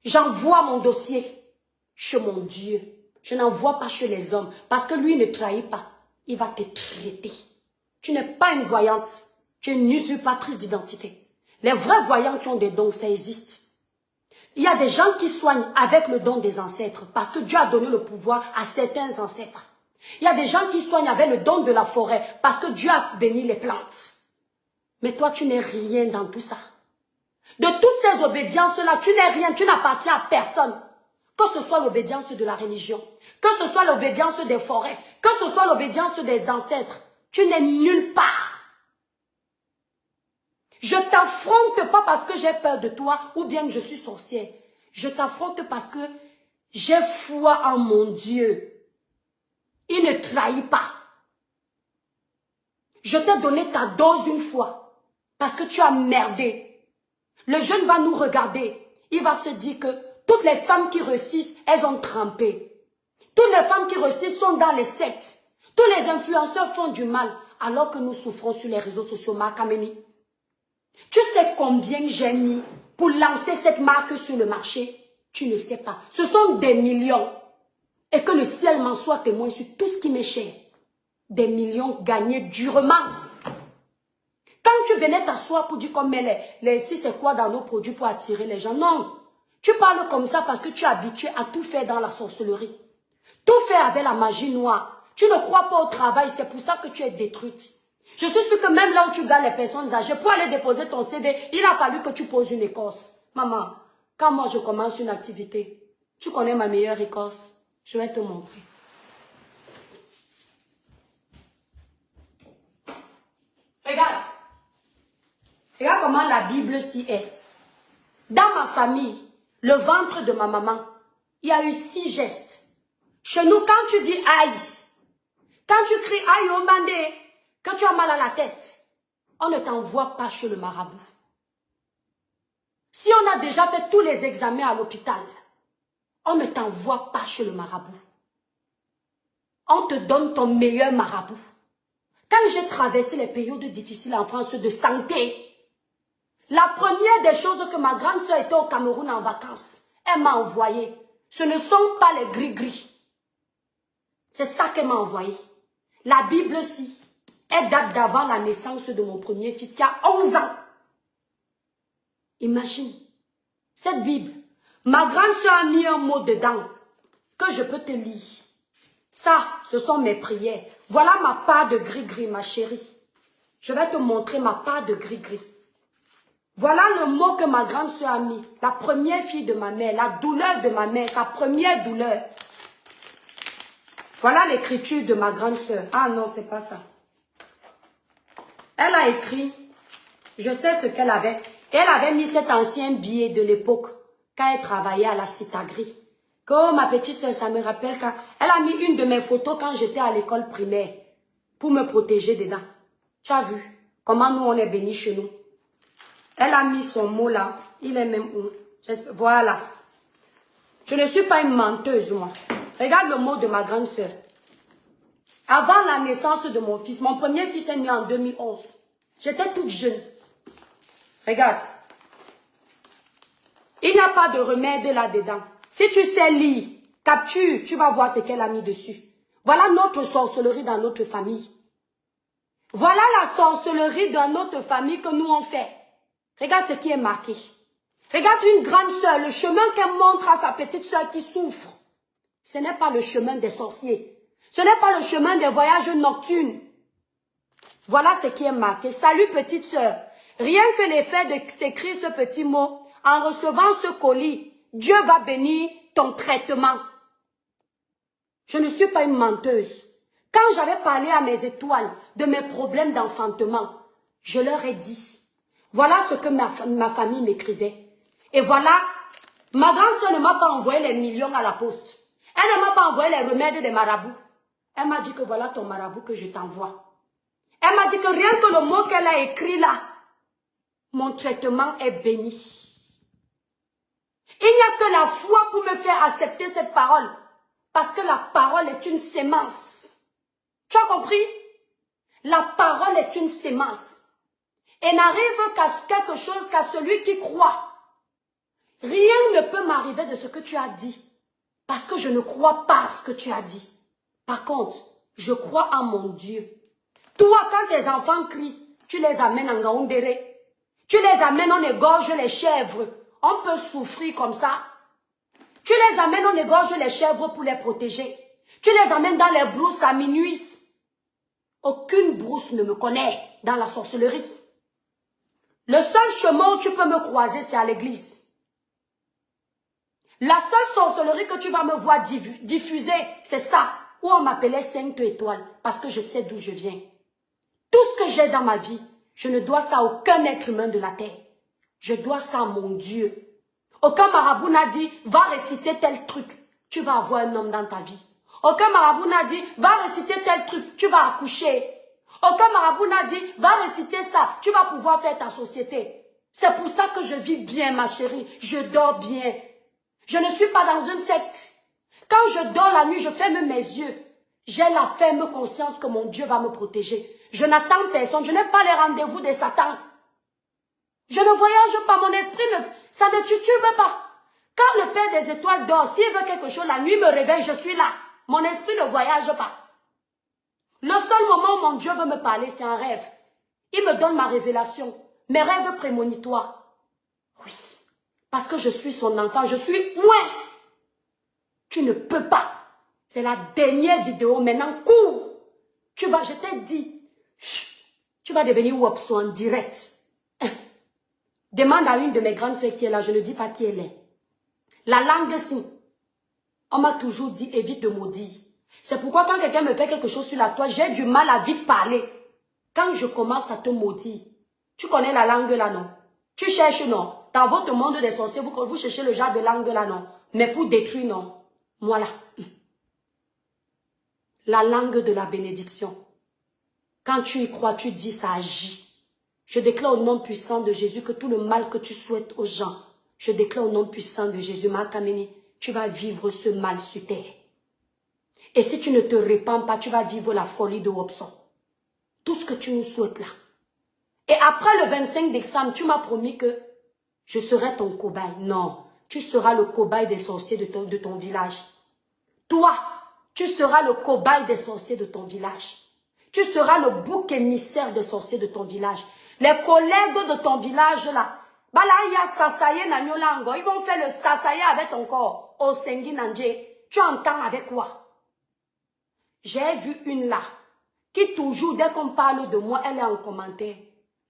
j'envoie mon dossier chez mon Dieu. Je n'envoie pas chez les hommes, parce que lui ne trahit pas. Il va te traiter. Tu n'es pas une voyante, tu es une usurpatrice d'identité. Les vrais voyants qui ont des dons, ça existe. Il y a des gens qui soignent avec le don des ancêtres, parce que Dieu a donné le pouvoir à certains ancêtres. Il y a des gens qui soignent avec le don de la forêt, parce que Dieu a béni les plantes. Mais toi, tu n'es rien dans tout ça. De toutes ces obédiences-là, tu n'es rien, tu n'appartiens à personne. Que ce soit l'obédience de la religion, que ce soit l'obédience des forêts, que ce soit l'obédience des ancêtres, tu n'es nulle part. Je t'affronte pas parce que j'ai peur de toi ou bien que je suis sorcière. Je t'affronte parce que j'ai foi en mon Dieu. Il ne trahit pas. Je t'ai donné ta dose une fois parce que tu as merdé. Le jeune va nous regarder. Il va se dire que toutes les femmes qui réussissent, elles ont trempé. Toutes les femmes qui réussissent sont dans les sectes. Tous les influenceurs font du mal alors que nous souffrons sur les réseaux sociaux. Marc Ameni. Tu sais combien j'ai mis pour lancer cette marque sur le marché? Tu ne sais pas. Ce sont des millions. Et que le ciel m'en soit témoin sur tout ce qui m'est cher. Des millions gagnés durement. Quand tu venais t'asseoir pour dire comme si c'est quoi dans nos produits pour attirer les gens. Non. Tu parles comme ça parce que tu es habitué à tout faire dans la sorcellerie. Tout faire avec la magie noire. Tu ne crois pas au travail, c'est pour ça que tu es détruite. Je suis sûre que même là où tu gardes les personnes âgées, pour aller déposer ton CV, il a fallu que tu poses une écorce. Maman, quand moi je commence une activité, tu connais ma meilleure écorce. Je vais te montrer. Regarde. Regarde comment la Bible s'y est. Dans ma famille, le ventre de ma maman, il y a eu 6 gestes. Chez nous, quand tu dis aïe, quand tu cries aïe au mandé, quand tu as mal à la tête, on ne t'envoie pas chez le marabout. Si on a déjà fait tous les examens à l'hôpital, on ne t'envoie pas chez le marabout. On te donne ton meilleur marabout. Quand j'ai traversé les périodes difficiles en France de santé, la première des choses que ma grande soeur était au Cameroun en vacances, elle m'a envoyé. Ce ne sont pas les gris-gris. C'est ça qu'elle m'a envoyé. La Bible-ci, elle date d'avant la naissance de mon premier fils qui a 11 ans. Imagine, cette Bible, ma grande soeur a mis un mot dedans que je peux te lire. Ça, ce sont mes prières. Voilà ma part de gris-gris, ma chérie. Je vais te montrer ma part de gris-gris. Voilà le mot que ma grande soeur a mis. La première fille de ma mère, la douleur de ma mère, sa première douleur. Voilà l'écriture de ma grande soeur. Ah non, c'est pas ça. Elle a écrit, je sais ce qu'elle avait. Elle avait mis cet ancien billet de l'époque, quand elle travaillait à la Citagri. Comme ma petite soeur, ça me rappelle quand elle a mis une de mes photos quand j'étais à l'école primaire, pour me protéger dedans. Tu as vu comment nous on est bénis chez nous. Elle a mis son mot là, il est même où? Voilà. Je ne suis pas une menteuse, moi. Regarde le mot de ma grande soeur. Avant la naissance de mon fils, mon premier fils est né en 2011. J'étais toute jeune. Regarde. Il n'y a pas de remède là-dedans. Si tu sais lire, capture, tu vas voir ce qu'elle a mis dessus. Voilà notre sorcellerie dans notre famille. Voilà la sorcellerie dans notre famille que nous on fait. Regarde ce qui est marqué. Regarde une grande sœur, le chemin qu'elle montre à sa petite sœur qui souffre. Ce n'est pas le chemin des sorciers. Ce n'est pas le chemin des voyages nocturnes. Voilà ce qui est marqué. Salut petite sœur. Rien que l'effet d'écrire ce petit mot, en recevant ce colis, Dieu va bénir ton traitement. Je ne suis pas une menteuse. Quand j'avais parlé à mes étoiles de mes problèmes d'enfantement, je leur ai dit, voilà ce que ma famille m'écrivait. Et voilà, ma grande soeur ne m'a pas envoyé les millions à la poste. Elle ne m'a pas envoyé les remèdes des marabouts. Elle m'a dit que voilà ton marabout que je t'envoie. Elle m'a dit que rien que le mot qu'elle a écrit là, mon traitement est béni. Il n'y a que la foi pour me faire accepter cette parole. Parce que la parole est une sémence. Tu as compris? La parole est une sémence. Et n'arrive qu'à quelque chose qu'à celui qui croit. Rien ne peut m'arriver de ce que tu as dit. Parce que je ne crois pas à ce que tu as dit. Par contre, je crois en mon Dieu. Toi, quand tes enfants crient, tu les amènes en Gaoundéré. Tu les amènes, on égorge les chèvres. On peut souffrir comme ça. Tu les amènes, on égorge les chèvres pour les protéger. Tu les amènes dans les brousses à minuit. Aucune brousse ne me connaît dans la sorcellerie. Le seul chemin où tu peux me croiser, c'est à l'église. La seule sorcellerie que tu vas me voir diffuser, c'est ça, où on m'appelait Sainte Étoile, parce que je sais d'où je viens. Tout ce que j'ai dans ma vie, je ne dois ça à aucun être humain de la terre. Je dois ça à mon Dieu. Aucun marabout n'a dit, va réciter tel truc, tu vas avoir un homme dans ta vie. Aucun marabout n'a dit, va réciter tel truc, tu vas accoucher. Aucun marabout n'a dit, va réciter ça, tu vas pouvoir faire ta société. C'est pour ça que je vis bien, ma chérie, je dors bien. Je ne suis pas dans une secte. Quand je dors la nuit, je ferme mes yeux. J'ai la ferme conscience que mon Dieu va me protéger. Je n'attends personne, je n'ai pas les rendez-vous de Satan. Je ne voyage pas, mon esprit, ça ne titube pas. Quand le Père des étoiles dort, s'il veut quelque chose, la nuit me réveille, je suis là. Mon esprit ne voyage pas. Le seul moment où mon Dieu veut me parler, c'est un rêve. Il me donne ma révélation, mes rêves prémonitoires. Oui, parce que je suis son enfant, je suis loin. Tu ne peux pas. C'est la dernière vidéo, maintenant cours. Je t'ai dit, tu vas devenir Wopso en direct. Demande à une de mes grandes soeurs qui est là, je ne dis pas qui elle est. La langue si. On m'a toujours dit, évite de maudire. C'est pourquoi quand quelqu'un me fait quelque chose sur la toile, j'ai du mal à vite parler. Quand je commence à te maudire, tu connais la langue là, non? Tu cherches, non? Dans votre monde des sorciers, vous cherchez le genre de langue là, non? Mais pour détruire, non? Voilà. La langue de la bénédiction. Quand tu y crois, tu dis, ça agit. Je déclare au nom puissant de Jésus que tout le mal que tu souhaites aux gens, je déclare au nom puissant de Jésus, Makameni, tu vas vivre ce mal sur terre. Et si tu ne te répands pas, tu vas vivre la folie de Wopson. Tout ce que tu nous souhaites là. Et après le 25 décembre, tu m'as promis que je serai ton cobaye. Non, tu seras le cobaye des sorciers de ton village. Toi, tu seras le cobaye des sorciers de ton village. Tu seras le bouc émissaire des sorciers de ton village. Les collègues de ton village là, ils vont faire le sasaye avec ton corps. Au Sengi Nanje, tu entends avec quoi? J'ai vu une là, qui toujours, dès qu'on parle de moi, elle est en commentaire.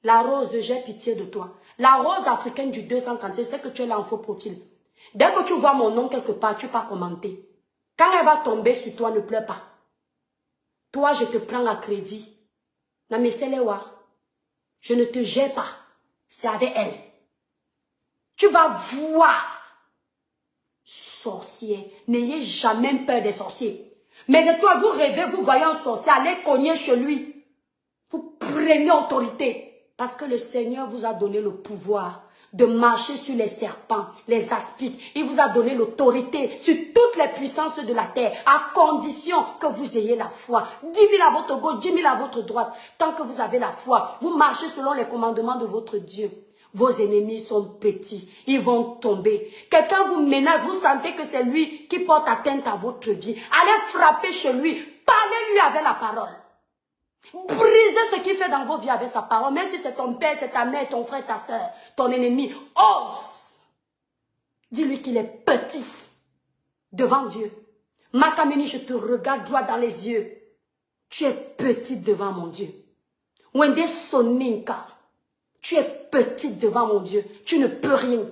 La rose, j'ai pitié de toi. La rose africaine du 236, c'est que tu es là en faux profil. Dès que tu vois mon nom quelque part, tu peux commenter. Quand elle va tomber sur toi, ne pleure pas. Toi, je te prends à crédit. Je ne te gère pas. C'est avec elle. Tu vas voir. Sorcier. N'ayez jamais peur des sorciers. Mais étoiles, vous rêvez, vous voyez un sorcier, allez cogner chez lui. Vous prenez autorité. Parce que le Seigneur vous a donné le pouvoir de marcher sur les serpents, les aspics. Il vous a donné l'autorité sur toutes les puissances de la terre, à condition que vous ayez la foi. 10 000 à votre gauche, 10 000 à votre droite. Tant que vous avez la foi, vous marchez selon les commandements de votre Dieu. Vos ennemis sont petits, ils vont tomber. Quelqu'un vous menace, vous sentez que c'est lui qui porte atteinte à votre vie. Allez frapper chez lui, parlez-lui avec la parole. Brisez ce qu'il fait dans vos vies avec sa parole. Même si c'est ton père, c'est ta mère, ton frère, ta soeur, ton ennemi, ose. Dis-lui qu'il est petit devant Dieu. Makameni, je te regarde droit dans les yeux. Tu es petite devant mon Dieu. Wende Soninka, tu es petite devant mon Dieu. Tu ne peux rien.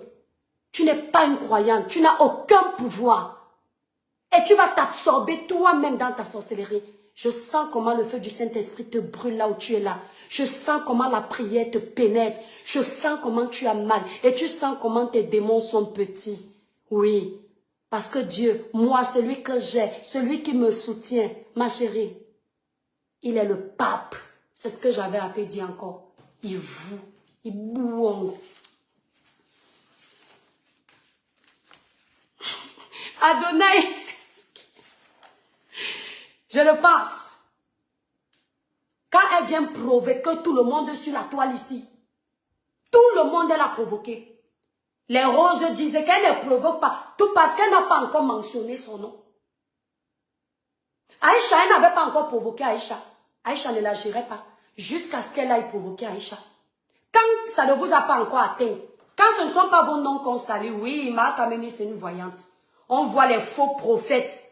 Tu n'es pas une croyante. Tu n'as aucun pouvoir. Et tu vas t'absorber toi-même dans ta sorcellerie. Je sens comment le feu du Saint-Esprit te brûle là où tu es là. Je sens comment la prière te pénètre. Je sens comment tu as mal. Et tu sens comment tes démons sont petits. Oui. Parce que Dieu, moi, celui que j'ai, celui qui me soutient, ma chérie, il est le pape. C'est ce que j'avais à te dire encore. Il bouong. Adonai, je le pense. Quand elle vient provoquer tout le monde sur la toile ici, tout le monde elle a provoqué. Les roses disaient qu'elle ne provoque pas, tout parce qu'elle n'a pas encore mentionné son nom. Aïcha, elle n'avait pas encore provoqué Aïcha. Aïcha ne la gérait pas, jusqu'à ce qu'elle aille provoquer Aïcha. Quand ça ne vous a pas encore atteint, quand ce ne sont pas vos noms qu'on salue, oui, Makameni, c'est une voyante. On voit les faux prophètes,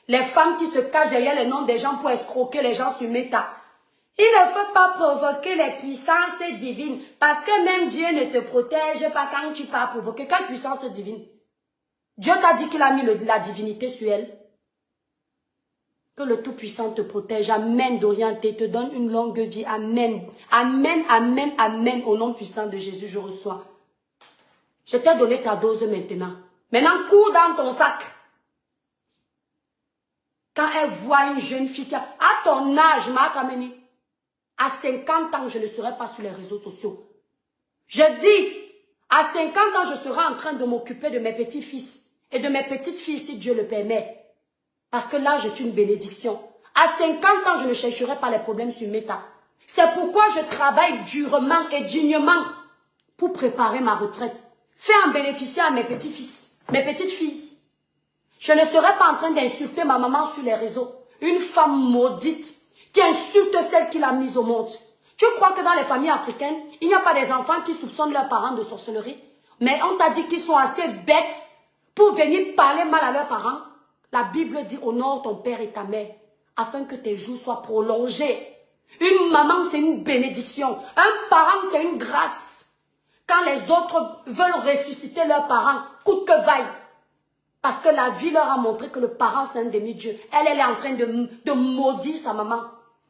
les femmes qui se cachent derrière les noms des gens pour escroquer les gens sur Meta. Il ne faut pas provoquer les puissances divines, parce que même Dieu ne te protège pas quand tu pas provoquer. Quelle puissance divine? Dieu t'a dit qu'il a mis la divinité sur elle. Que le Tout-Puissant te protège. Amen d'orienter, te donne une longue vie. Amen. Amen, amen, amen. Au nom puissant de Jésus, je reçois. Je t'ai donné ta dose maintenant. Maintenant, cours dans ton sac. Quand elle voit une jeune fille qui a... À ton âge, Makameni, à 50 ans, je ne serai pas sur les réseaux sociaux. Je dis, à 50 ans, je serai en train de m'occuper de mes petits-fils et de mes petites-filles, si Dieu le permet. Parce que l'âge est une bénédiction. À 50 ans, je ne chercherai pas les problèmes sur Meta. C'est pourquoi je travaille durement et dignement pour préparer ma retraite. Fais en bénéficier à mes petits-fils, mes petites-filles. Je ne serai pas en train d'insulter ma maman sur les réseaux. Une femme maudite qui insulte celle qui l'a mise au monde. Tu crois que dans les familles africaines, il n'y a pas des enfants qui soupçonnent leurs parents de sorcellerie? Mais on t'a dit qu'ils sont assez bêtes pour venir parler mal à leurs parents. La Bible dit honore ton père et ta mère afin que tes jours soient prolongés. Une maman, c'est une bénédiction. Un parent, c'est une grâce. Quand les autres veulent ressusciter leurs parents, coûte que vaille. Parce que la vie leur a montré que le parent, c'est un demi-dieu. Elle est en train de maudire sa maman.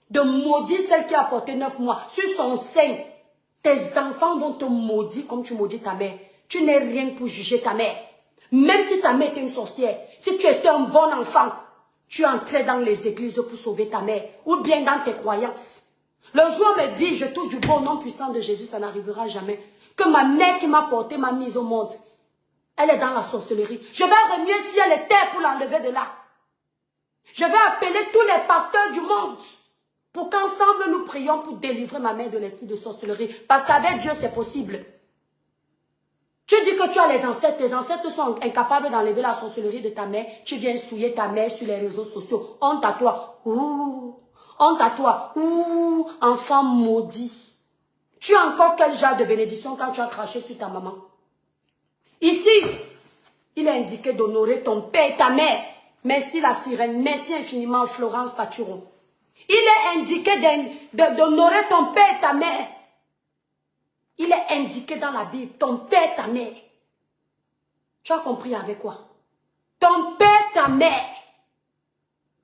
De maudire celle qui a porté 9 mois sur son sein. Tes enfants vont te maudire comme tu maudis ta mère. Tu n'es rien pour juger ta mère. Même si ta mère était une sorcière, si tu étais un bon enfant, tu entrais dans les églises pour sauver ta mère, ou bien dans tes croyances. Le jour me dit, je touche du bon nom puissant de Jésus, ça n'arrivera jamais. Que ma mère qui m'a porté m'a mise au monde. Elle est dans la sorcellerie. Je vais remuer ciel et terre pour l'enlever de là. Je vais appeler tous les pasteurs du monde pour qu'ensemble nous prions pour délivrer ma mère de l'esprit de sorcellerie. Parce qu'avec Dieu, c'est possible. Tu dis que tu as les ancêtres, tes ancêtres sont incapables d'enlever la sorcellerie de ta mère. Tu viens souiller ta mère sur les réseaux sociaux. Honte à toi. Ouh. Honte à toi. Ouh. Enfant maudit. Tu as encore quel genre de bénédiction quand tu as craché sur ta maman? Ici, il est indiqué d'honorer ton père et ta mère. Merci la sirène. Merci infiniment Florence Paturon. Il est indiqué d'honorer ton père et ta mère. Il est indiqué dans la Bible, ton père, ta mère. Tu as compris avec quoi? Ton père, ta mère.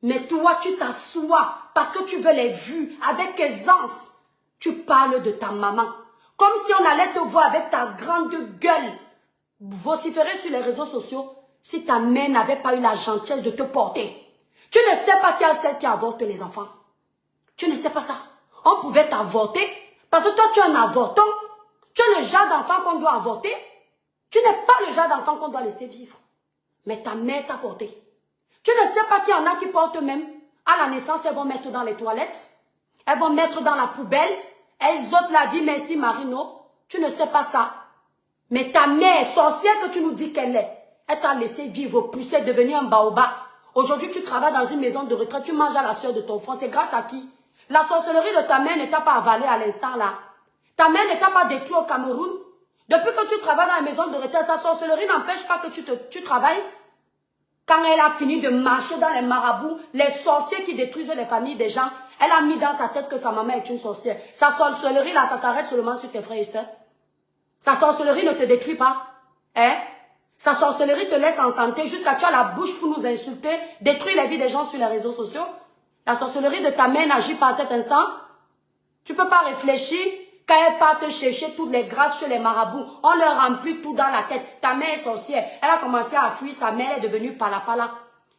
Mais toi, tu t'assois parce que tu veux les vues avec aisance. Tu parles de ta maman. Comme si on allait te voir avec ta grande gueule. Vociférer sur les réseaux sociaux si ta mère n'avait pas eu la gentillesse de te porter. Tu ne sais pas qu'il y a celle qui avorte les enfants. Tu ne sais pas ça. On pouvait t'avorter parce que toi, tu es un avortant. Tu es le genre d'enfant qu'on doit avorter. Tu n'es pas le genre d'enfant qu'on doit laisser vivre. Mais ta mère t'a porté. Tu ne sais pas qu'il y en a qui portent même. À la naissance, elles vont mettre dans les toilettes. Elles vont mettre dans la poubelle. Elles ôtent la vie, merci Marino. Tu ne sais pas ça. Mais ta mère, sorcière que tu nous dis qu'elle est, elle t'a laissé vivre, pousser, devenir un baobab. Aujourd'hui, tu travailles dans une maison de retraite, tu manges à la soeur de ton frère. C'est grâce à qui? La sorcellerie de ta mère ne t'a pas avalé à l'instant là. Ta mère ne t'a pas détruit au Cameroun. Depuis que tu travailles dans la maison de retraite, sa sorcellerie n'empêche pas que tu travailles. Quand elle a fini de marcher dans les marabouts, les sorciers qui détruisent les familles des gens, elle a mis dans sa tête que sa maman est une sorcière. Sa sorcellerie là, ça s'arrête seulement sur tes frères et sœurs. Sa sorcellerie ne te détruit pas. Hein? Sa sorcellerie te laisse en santé jusqu'à tu as la bouche pour nous insulter, détruire la vie des gens sur les réseaux sociaux. La sorcellerie de ta mère n'agit pas à cet instant. Tu ne peux pas réfléchir quand elle part te chercher toutes les grâces chez les marabouts. On leur remplit tout dans la tête. Ta mère est sorcière. Elle a commencé à fuir sa mère, elle est devenue pala-pala.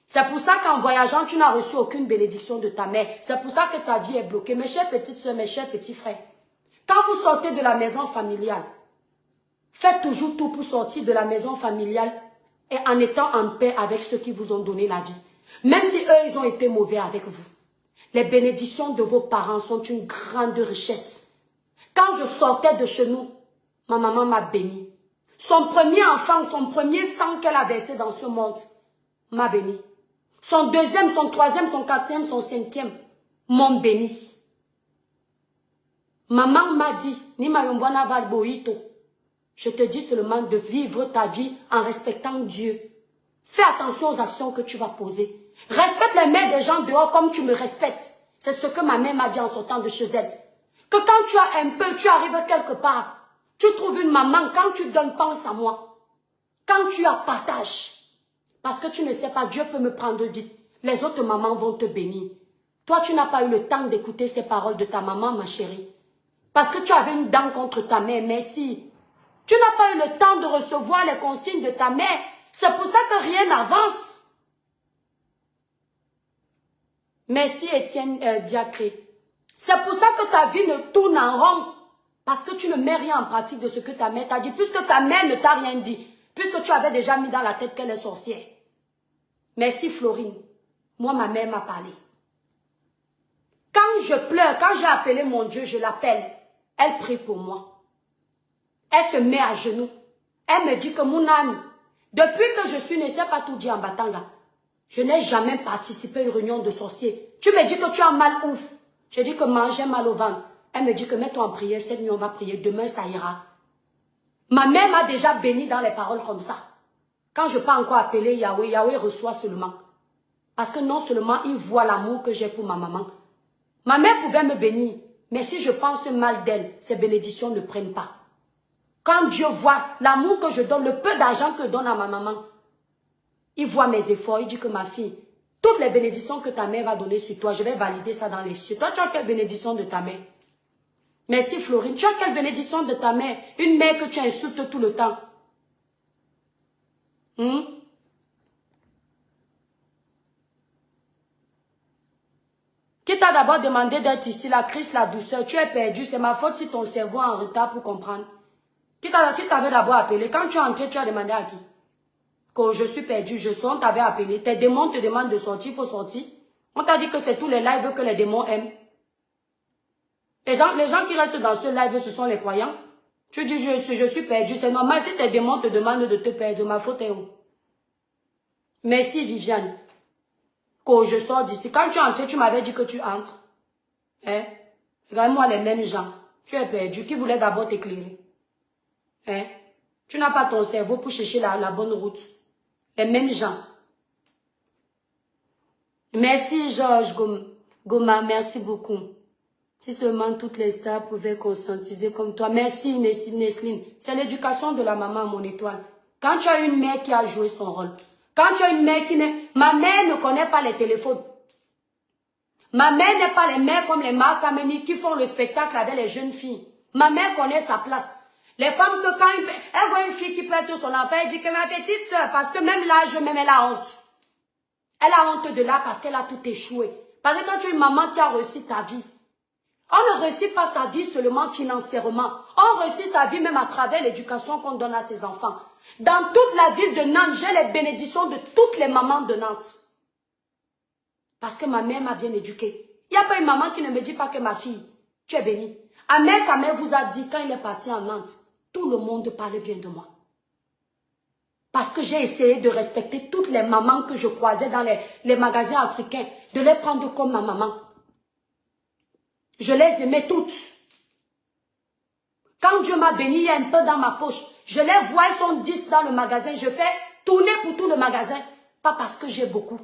C'est pour ça qu'en voyageant, tu n'as reçu aucune bénédiction de ta mère. C'est pour ça que ta vie est bloquée. Mes chères petites soeurs, mes chers petits frères, quand vous sortez de la maison familiale, faites toujours tout pour sortir de la maison familiale et en étant en paix avec ceux qui vous ont donné la vie. Même si eux, ils ont été mauvais avec vous. Les bénédictions de vos parents sont une grande richesse. Quand je sortais de chez nous, ma maman m'a béni. Son premier enfant, son premier sang qu'elle a versé dans ce monde, m'a béni. Son deuxième, son troisième, son quatrième, son cinquième m'ont béni. Maman m'a dit, je te dis seulement de vivre ta vie en respectant Dieu. Fais attention aux actions que tu vas poser. Respecte les mères des gens dehors comme tu me respectes. C'est ce que ma mère m'a dit en sortant de chez elle. Que quand tu as un peu, tu arrives quelque part, tu trouves une maman, quand tu donnes, pense à moi. Quand tu as partage, parce que tu ne sais pas, Dieu peut me prendre vite. Les autres mamans vont te bénir. Toi, tu n'as pas eu le temps d'écouter ces paroles de ta maman, ma chérie. Parce que tu avais une dent contre ta mère, merci. Tu n'as pas eu le temps de recevoir les consignes de ta mère. C'est pour ça que rien n'avance. Merci Étienne Diacré. C'est pour ça que ta vie ne tourne en rond. Parce que tu ne mets rien en pratique de ce que ta mère t'a dit. Puisque ta mère ne t'a rien dit. Puisque tu avais déjà mis dans la tête qu'elle est sorcière. Merci Florine. Moi, ma mère m'a parlé. Quand je pleure, quand j'ai appelé mon Dieu, je l'appelle. Elle prie pour moi. Elle se met à genoux. Elle me dit que mon âme, depuis que je suis née, je n'ai pas tout dit en Batanga. Je n'ai jamais participé à une réunion de sorciers. Tu me dis que tu as mal où? Je dis que manger mal au ventre. Elle me dit que mets-toi en prière, cette nuit on va prier, demain ça ira. Ma mère m'a déjà béni dans les paroles comme ça. Quand je peux encore appeler Yahweh, Yahweh reçoit seulement. Parce que non seulement il voit l'amour que j'ai pour ma maman. Ma mère pouvait me bénir, mais si je pense mal d'elle, ces bénédictions ne prennent pas. Quand Dieu voit l'amour que je donne, le peu d'argent que je donne à ma maman, il voit mes efforts, il dit que ma fille, toutes les bénédictions que ta mère va donner sur toi, je vais valider ça dans les cieux. Toi, tu as quelle bénédiction de ta mère? Merci Florine, tu as quelle bénédiction de ta mère? Une mère que tu insultes tout le temps. Qui t'a d'abord demandé d'être ici, la crise, la douceur, tu es perdu, c'est ma faute si ton cerveau est en retard pour comprendre. Qui t'avait d'abord appelé? Quand tu es entré, tu as demandé à qui? Que je suis perdu, je sors, on t'avait appelé. Tes démons te demandent de sortir, il faut sortir. On t'a dit que c'est tous les lives que les démons aiment. Les gens qui restent dans ce live, ce sont les croyants. Tu dis, je suis perdu, c'est normal. Si tes démons te demandent de te perdre, ma faute est où? Merci Viviane. Quand je sors d'ici, quand tu es entré, tu m'avais dit que tu entres. Hein? Regarde-moi les mêmes gens. Tu es perdu. Qui voulait d'abord t'éclairer? Hein? Tu n'as pas ton cerveau pour chercher la bonne route. Les mêmes gens. Merci Georges Goma, merci beaucoup. Si seulement toutes les stars pouvaient conscientiser comme toi. Merci Nesline. C'est l'éducation de la maman, mon étoile. Quand tu as une mère qui a joué son rôle. Quand tu as une mère qui n'est... Ma mère ne connaît pas les téléphones. Ma mère n'est pas les mères comme les Marc Kameni qui font le spectacle avec les jeunes filles. Ma mère connaît sa place. Les femmes que quand elle voit une fille qui perd son enfant, elle dit que ma petite soeur, parce que même l'âge, même elle a honte. Elle a honte de là parce qu'elle a tout échoué. Parce que quand tu es une maman qui a réussi ta vie, on ne réussit pas sa vie seulement financièrement. On réussit sa vie même à travers l'éducation qu'on donne à ses enfants. Dans toute la ville de Nantes, j'ai les bénédictions de toutes les mamans de Nantes. Parce que ma mère m'a bien éduquée. Il n'y a pas une maman qui ne me dit pas que ma fille, tu es bénie. Ahmed Kamel vous a dit quand il est parti en Nantes, tout le monde parle bien de moi. Parce que j'ai essayé de respecter toutes les mamans que je croisais dans les magasins africains, de les prendre comme ma maman. Je les aimais toutes. Quand Dieu m'a béni, il y a un peu dans ma poche. Je les vois, ils sont 10 dans le magasin. Je fais tourner pour tout le magasin. Pas parce que j'ai beaucoup.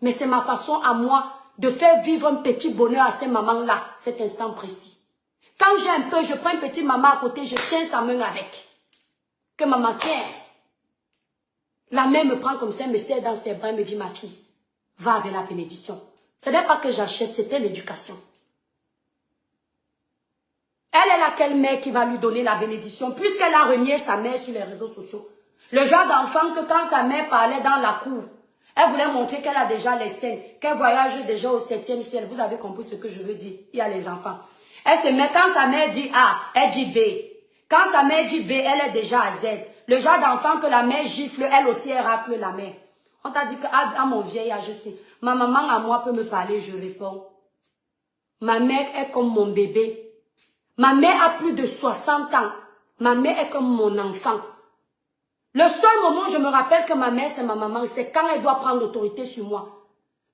Mais c'est ma façon à moi de faire vivre un petit bonheur à ces mamans-là, cet instant précis. Quand j'ai un peu, je prends une petite maman à côté, je tiens sa main avec. Que maman tiens. La mère me prend comme ça, me serre dans ses bras et me dit, ma fille, va avec la bénédiction. Ce n'est pas que j'achète, c'était l'éducation. Elle est laquelle mère qui va lui donner la bénédiction, puisqu'elle a renié sa mère sur les réseaux sociaux. Le genre d'enfant que quand sa mère parlait dans la cour, elle voulait montrer qu'elle a déjà les seins, qu'elle voyage déjà au 7e ciel. Vous avez compris ce que je veux dire? Il y a les enfants. Elle se met, quand sa mère dit A, elle dit B. Quand sa mère dit B, elle est déjà à Z. Le genre d'enfant que la mère gifle, elle aussi, elle racle la mère. On t'a dit qu'à mon vieil âge, je sais, ma maman à moi peut me parler, je réponds. Ma mère est comme mon bébé. Ma mère a plus de 60 ans. Ma mère est comme mon enfant. Le seul moment où je me rappelle que ma mère, c'est ma maman, c'est quand elle doit prendre l'autorité sur moi.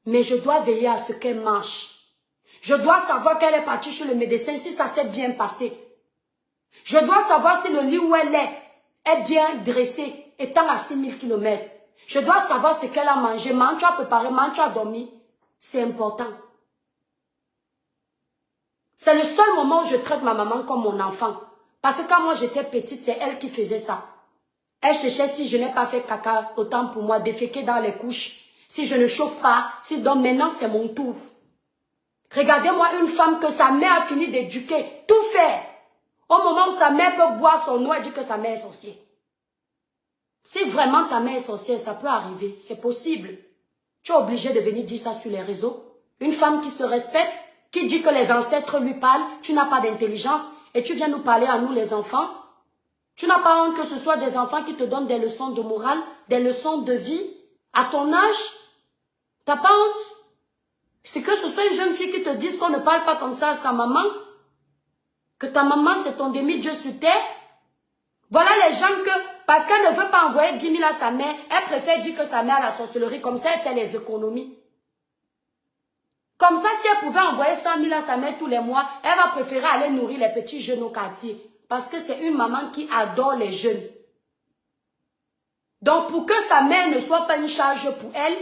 Mais je dois veiller à ce qu'elle mange. Je dois savoir qu'elle est partie chez le médecin, si ça s'est bien passé. Je dois savoir si le lit où elle est bien dressé, étant à 6000 km. Je dois savoir ce qu'elle a mangé, tu as préparé, tu as dormi. C'est important. C'est le seul moment où je traite ma maman comme mon enfant. Parce que quand moi j'étais petite, c'est elle qui faisait ça. Elle cherchait si je n'ai pas fait caca, autant pour moi, déféquer dans les couches. Si je ne chauffe pas, donc maintenant c'est mon tour. Regardez-moi une femme que sa mère a fini d'éduquer, tout faire. Au moment où sa mère peut boire son eau, elle dit que sa mère est sorcière. Si vraiment ta mère est sorcière, ça peut arriver, c'est possible. Tu es obligé de venir dire ça sur les réseaux. Une femme qui se respecte, qui dit que les ancêtres lui parlent, tu n'as pas d'intelligence et tu viens nous parler à nous les enfants. Tu n'as pas honte que ce soit des enfants qui te donnent des leçons de morale, des leçons de vie, à ton âge. Tu n'as pas honte? C'est que ce soit une jeune fille qui te dise qu'on ne parle pas comme ça à sa maman, que ta maman c'est ton demi-dieu sur terre. Voilà les gens que, parce qu'elle ne veut pas envoyer 10 000 à sa mère, elle préfère dire que sa mère a la sorcellerie, comme ça elle fait les économies. Comme ça, si elle pouvait envoyer 100 000 à sa mère tous les mois, elle va préférer aller nourrir les petits jeunes au quartier. Parce que c'est une maman qui adore les jeunes. Donc, pour que sa mère ne soit pas une charge pour elle,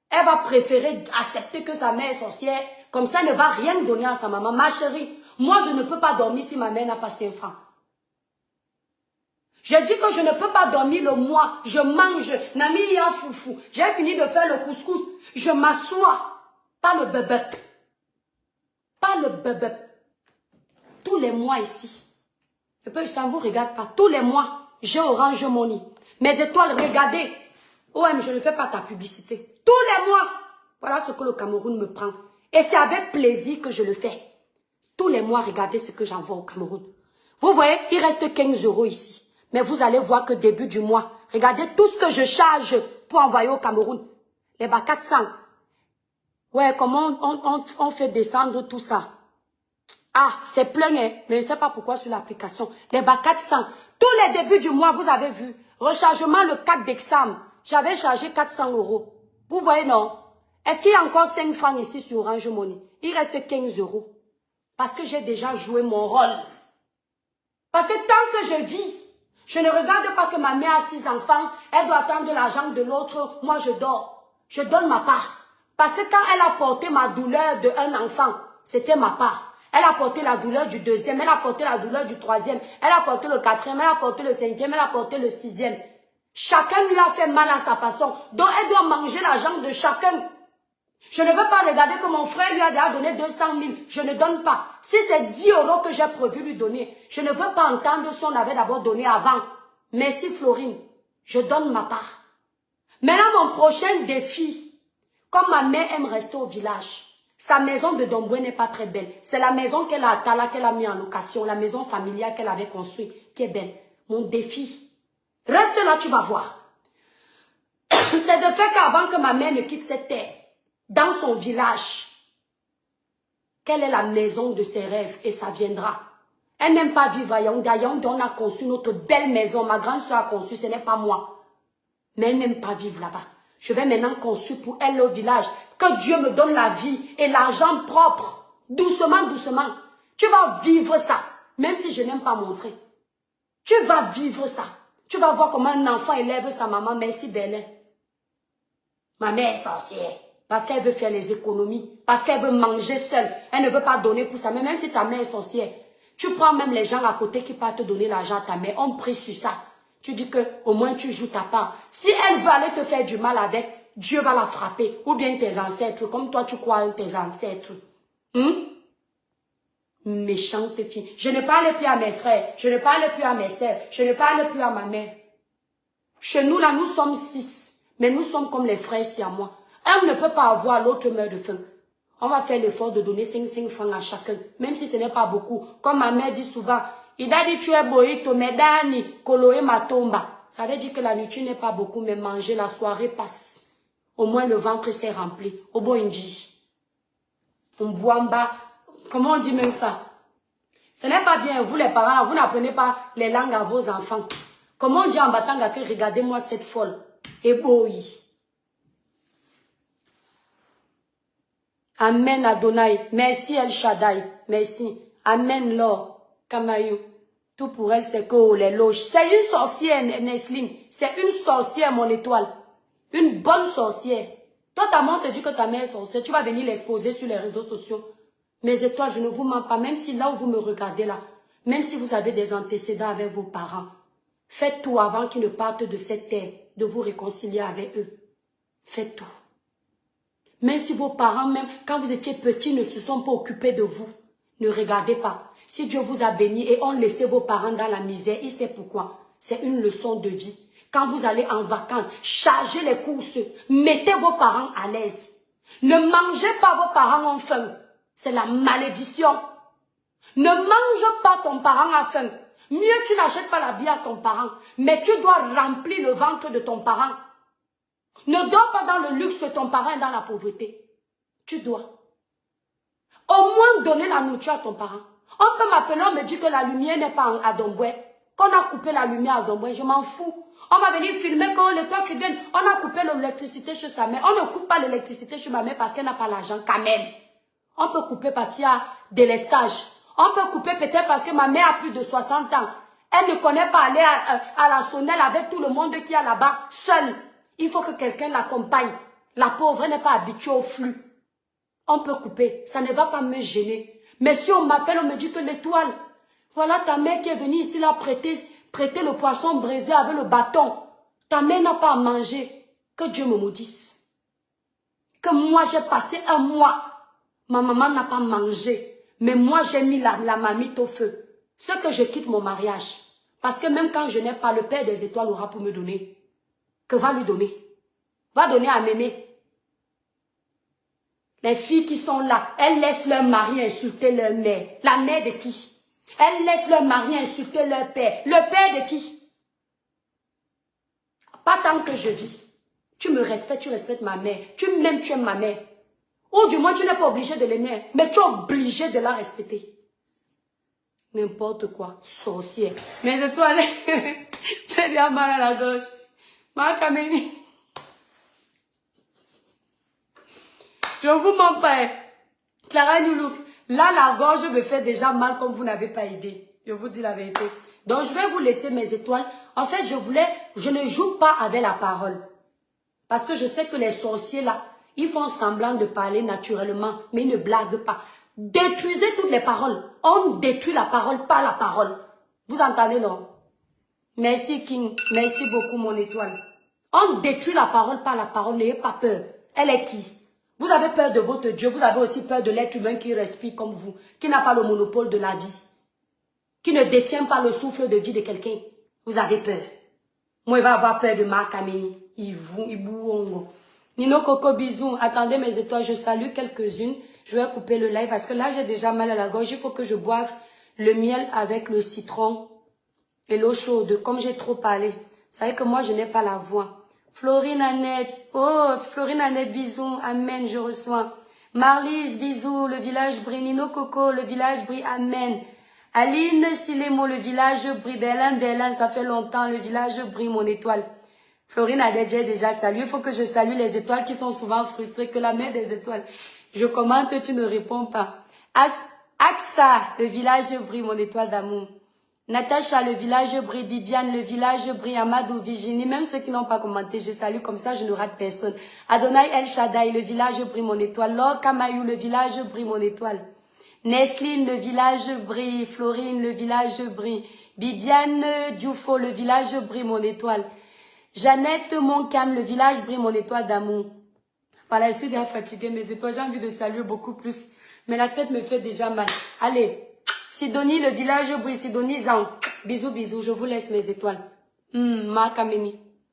elle va préférer accepter que sa mère est sorcière. Comme ça, elle ne va rien donner à sa maman. Ma chérie, moi, je ne peux pas dormir si ma mère n'a pas 5 francs. Je dis que je ne peux pas dormir le mois. Je mange. Nami ya foufou. J'ai fini de faire le couscous. Je m'assois. Pas le bébé. Pas le bébé. Tous les mois ici. Et puis ça ne vous regarde pas. Tous les mois, j'ai Orange Money. Mes étoiles, regardez. OM, je ne fais pas ta publicité. Tous les mois. Voilà ce que le Cameroun me prend. Et c'est avec plaisir que je le fais. Tous les mois, regardez ce que j'envoie au Cameroun. Vous voyez, il reste 15 € ici. Mais vous allez voir que début du mois, regardez tout ce que je charge pour envoyer au Cameroun. Les bas 400. Ouais, comment on fait descendre tout ça? Ah, c'est plein, hein? Mais je ne sais pas pourquoi sur l'application. Les bas 400. Tous les débuts du mois, vous avez vu. Rechargement le 4 décembre. J'avais chargé 400 €. Vous voyez, non? Est-ce qu'il y a encore 5 francs ici sur Orange Money? Il reste 15 €. Parce que j'ai déjà joué mon rôle. Parce que tant que je vis, je ne regarde pas que ma mère a 6 enfants, elle doit attendre l'argent de l'autre, moi je dors. Je donne ma part. Parce que quand elle a porté ma douleur d'un enfant, c'était ma part. Elle a porté la douleur du deuxième, elle a porté la douleur du troisième, elle a porté le quatrième, elle a porté le cinquième, elle a porté le sixième. Chacun lui a fait mal à sa façon. Donc elle doit manger l'argent de chacun. Je ne veux pas regarder que mon frère lui a déjà donné 200 000. Je ne donne pas. Si c'est 10 € que j'ai prévu lui donner, je ne veux pas entendre si on avait d'abord donné avant. Merci Florine. Je donne ma part. Maintenant, mon prochain défi, comme ma mère aime rester au village, sa maison de Domboué n'est pas très belle. C'est la maison qu'elle a à Tala, qu'elle a mis en location, la maison familiale qu'elle avait construite, qui est belle. Mon défi, reste là, tu vas voir. C'est de faire qu'avant que ma mère ne quitte cette terre, dans son village, quelle est la maison de ses rêves, et ça viendra. Elle n'aime pas vivre à Yaoundé. À Yaoundé, on a conçu notre belle maison. Ma grande soeur a conçu, ce n'est pas moi. Mais elle n'aime pas vivre là-bas. Je vais maintenant construire pour elle au village. Que Dieu me donne la vie et l'argent propre. Doucement, doucement. Tu vas vivre ça. Même si je n'aime pas montrer. Tu vas vivre ça. Tu vas voir comment un enfant élève sa maman. Merci Bélin. Ma mère est sorcière. Parce qu'elle veut faire les économies. Parce qu'elle veut manger seule. Elle ne veut pas donner pour sa mère. Même si ta mère est sorcière. Tu prends même les gens à côté qui peuvent te donner l'argent à ta mère. On prie sur ça. Tu dis que au moins tu joues ta part. Si elle veut aller te faire du mal avec, Dieu va la frapper. Ou bien tes ancêtres. Comme toi tu crois en tes ancêtres. Méchante fille. Je ne parle plus à mes frères. Je ne parle plus à mes sœurs. Je ne parle plus à ma mère. Chez nous là, nous sommes 6. Mais nous sommes comme les frères ici à moi. Un ne peut pas avoir, l'autre meurt de faim. On va faire l'effort de donner 5 francs à chacun. Même si ce n'est pas beaucoup. Comme ma mère dit souvent, il a dit tu es boïto, medani, koloé matomba. Ça veut dire que la nourriture n'est pas beaucoup, mais manger, la soirée passe. Au moins le ventre s'est rempli. Obo indi. On boit en bas. Comment on dit même ça? Ce n'est pas bien, vous les parents, vous n'apprenez pas les langues à vos enfants. Comment on dit en batanga que regardez-moi cette folle. Eboï. Amen Adonai. Merci El Shaddai. Merci. Amen Lord. Kamayou. Tout pour elle, c'est que les loges. C'est une sorcière, Nesline. C'est une sorcière, mon étoile. Une bonne sorcière. Toi, ta maman te dit que ta mère est sorcière. Tu vas venir l'exposer sur les réseaux sociaux. Mes étoiles, je ne vous mens pas. Même si là où vous me regardez là, même si vous avez des antécédents avec vos parents, faites tout avant qu'ils ne partent de cette terre, de vous réconcilier avec eux. Faites tout. Même si vos parents, même quand vous étiez petits, ne se sont pas occupés de vous, ne regardez pas. Si Dieu vous a béni et ont laissé vos parents dans la misère, il sait pourquoi. C'est une leçon de vie. Quand vous allez en vacances, chargez les courses, mettez vos parents à l'aise. Ne mangez pas vos parents en faim. C'est la malédiction. Ne mange pas ton parent à faim. Mieux tu n'achètes pas la bière à ton parent, mais tu dois remplir le ventre de ton parent. Ne dors pas dans le luxe, ton parent est dans la pauvreté. Tu dois. Au moins donner la nourriture à ton parent. On peut m'appeler, on me dit que la lumière n'est pas à Domboué. Qu'on a coupé la lumière à Domboué, je m'en fous. On va venir filmer quand le temps qui vient, on a coupé l'électricité chez sa mère. On ne coupe pas l'électricité chez ma mère parce qu'elle n'a pas l'argent quand même. On peut couper parce qu'il y a délestage. On peut couper peut-être parce que ma mère a plus de 60 ans. Elle ne connaît pas aller à la sonnelle avec tout le monde qui est là-bas, seule. Il faut que quelqu'un l'accompagne. La pauvre n'est pas habituée au flux. On peut couper. Ça ne va pas me gêner. Mais si on m'appelle, on me dit que l'étoile, voilà ta mère qui est venue ici là prêter le poisson brisé avec le bâton. Ta mère n'a pas à manger. Que Dieu me maudisse. Que moi j'ai passé un mois. Ma maman n'a pas mangé. Mais moi j'ai mis la marmite au feu. Ce que je quitte mon mariage. Parce que même quand je n'ai pas, le Père des étoiles aura pour me donner. Que va lui donner? Va donner à Mémé. Les filles qui sont là, elles laissent leur mari insulter leur mère. La mère de qui? Elles laissent leur mari insulter leur père. Le père de qui? Pas tant que je vis. Tu me respectes, tu respectes ma mère. Tu m'aimes, tu aimes ma mère. Ou du moins, tu n'es pas obligé de l'aimer. Mais tu es obligé de la respecter. N'importe quoi. Sorcière. Mais étoiles, j'ai déjà mal à la gauche. Ma camélie. Je vous mens pas. Clara Noulouk, là, la gorge me fait déjà mal comme vous n'avez pas idée. Je vous dis la vérité. Donc, je vais vous laisser mes étoiles. En fait, je ne joue pas avec la parole. Parce que je sais que les sorciers, là, ils font semblant de parler naturellement, mais ils ne blaguent pas. Détruisez toutes les paroles. On détruit la parole par la parole. Vous entendez, non? Merci, King. Merci beaucoup, mon étoile. On détruit la parole par la parole. N'ayez pas peur. Elle est qui? Vous avez peur de votre Dieu. Vous avez aussi peur de l'être humain qui respire comme vous. Qui n'a pas le monopole de la vie. Qui ne détient pas le souffle de vie de quelqu'un. Vous avez peur. Moi, il va avoir peur de Marc Amélie. Ibouongo. Nino Coco, bisous. Attendez mes étoiles. Je salue quelques-unes. Je vais couper le live parce que là, j'ai déjà mal à la gorge. Il faut que je boive le miel avec le citron et l'eau chaude. Comme j'ai trop parlé. Vous savez que moi, je n'ai pas la voix. Florine Annette. Oh, Florine Annette, bisous. Amen, je reçois. Marlise, bisous. Le village brille. Nino Coco, le village brille. Amen. Aline Silemo, le village brille. Berlin, ça fait longtemps, le village brille, mon étoile. Florine Adedje déjà salué. Il faut que je salue les étoiles qui sont souvent frustrées. Que la mère des étoiles. Je commente, tu ne réponds pas. Axa, le village brille, mon étoile d'amour. Natacha, le village brille. Bibiane, le village brille. Amadou, Virginie, même ceux qui n'ont pas commenté, je salue comme ça, je ne rate personne. Adonai El Shaddai, le village brille, mon étoile. Laure Kamayou, le village brille, mon étoile. Nesline, le village brille. Florine, le village brille. Bibiane Dioufo, le village brille, mon étoile. Jeannette Moncam, le village brille, mon étoile d'amour. Voilà, je suis déjà fatiguée, mes étoiles, j'ai envie de saluer beaucoup plus. Mais la tête me fait déjà mal. Allez, Sidonie, le village brille. Sidonie Zan. Bisous, bisous, je vous laisse mes étoiles. Marc Aménie.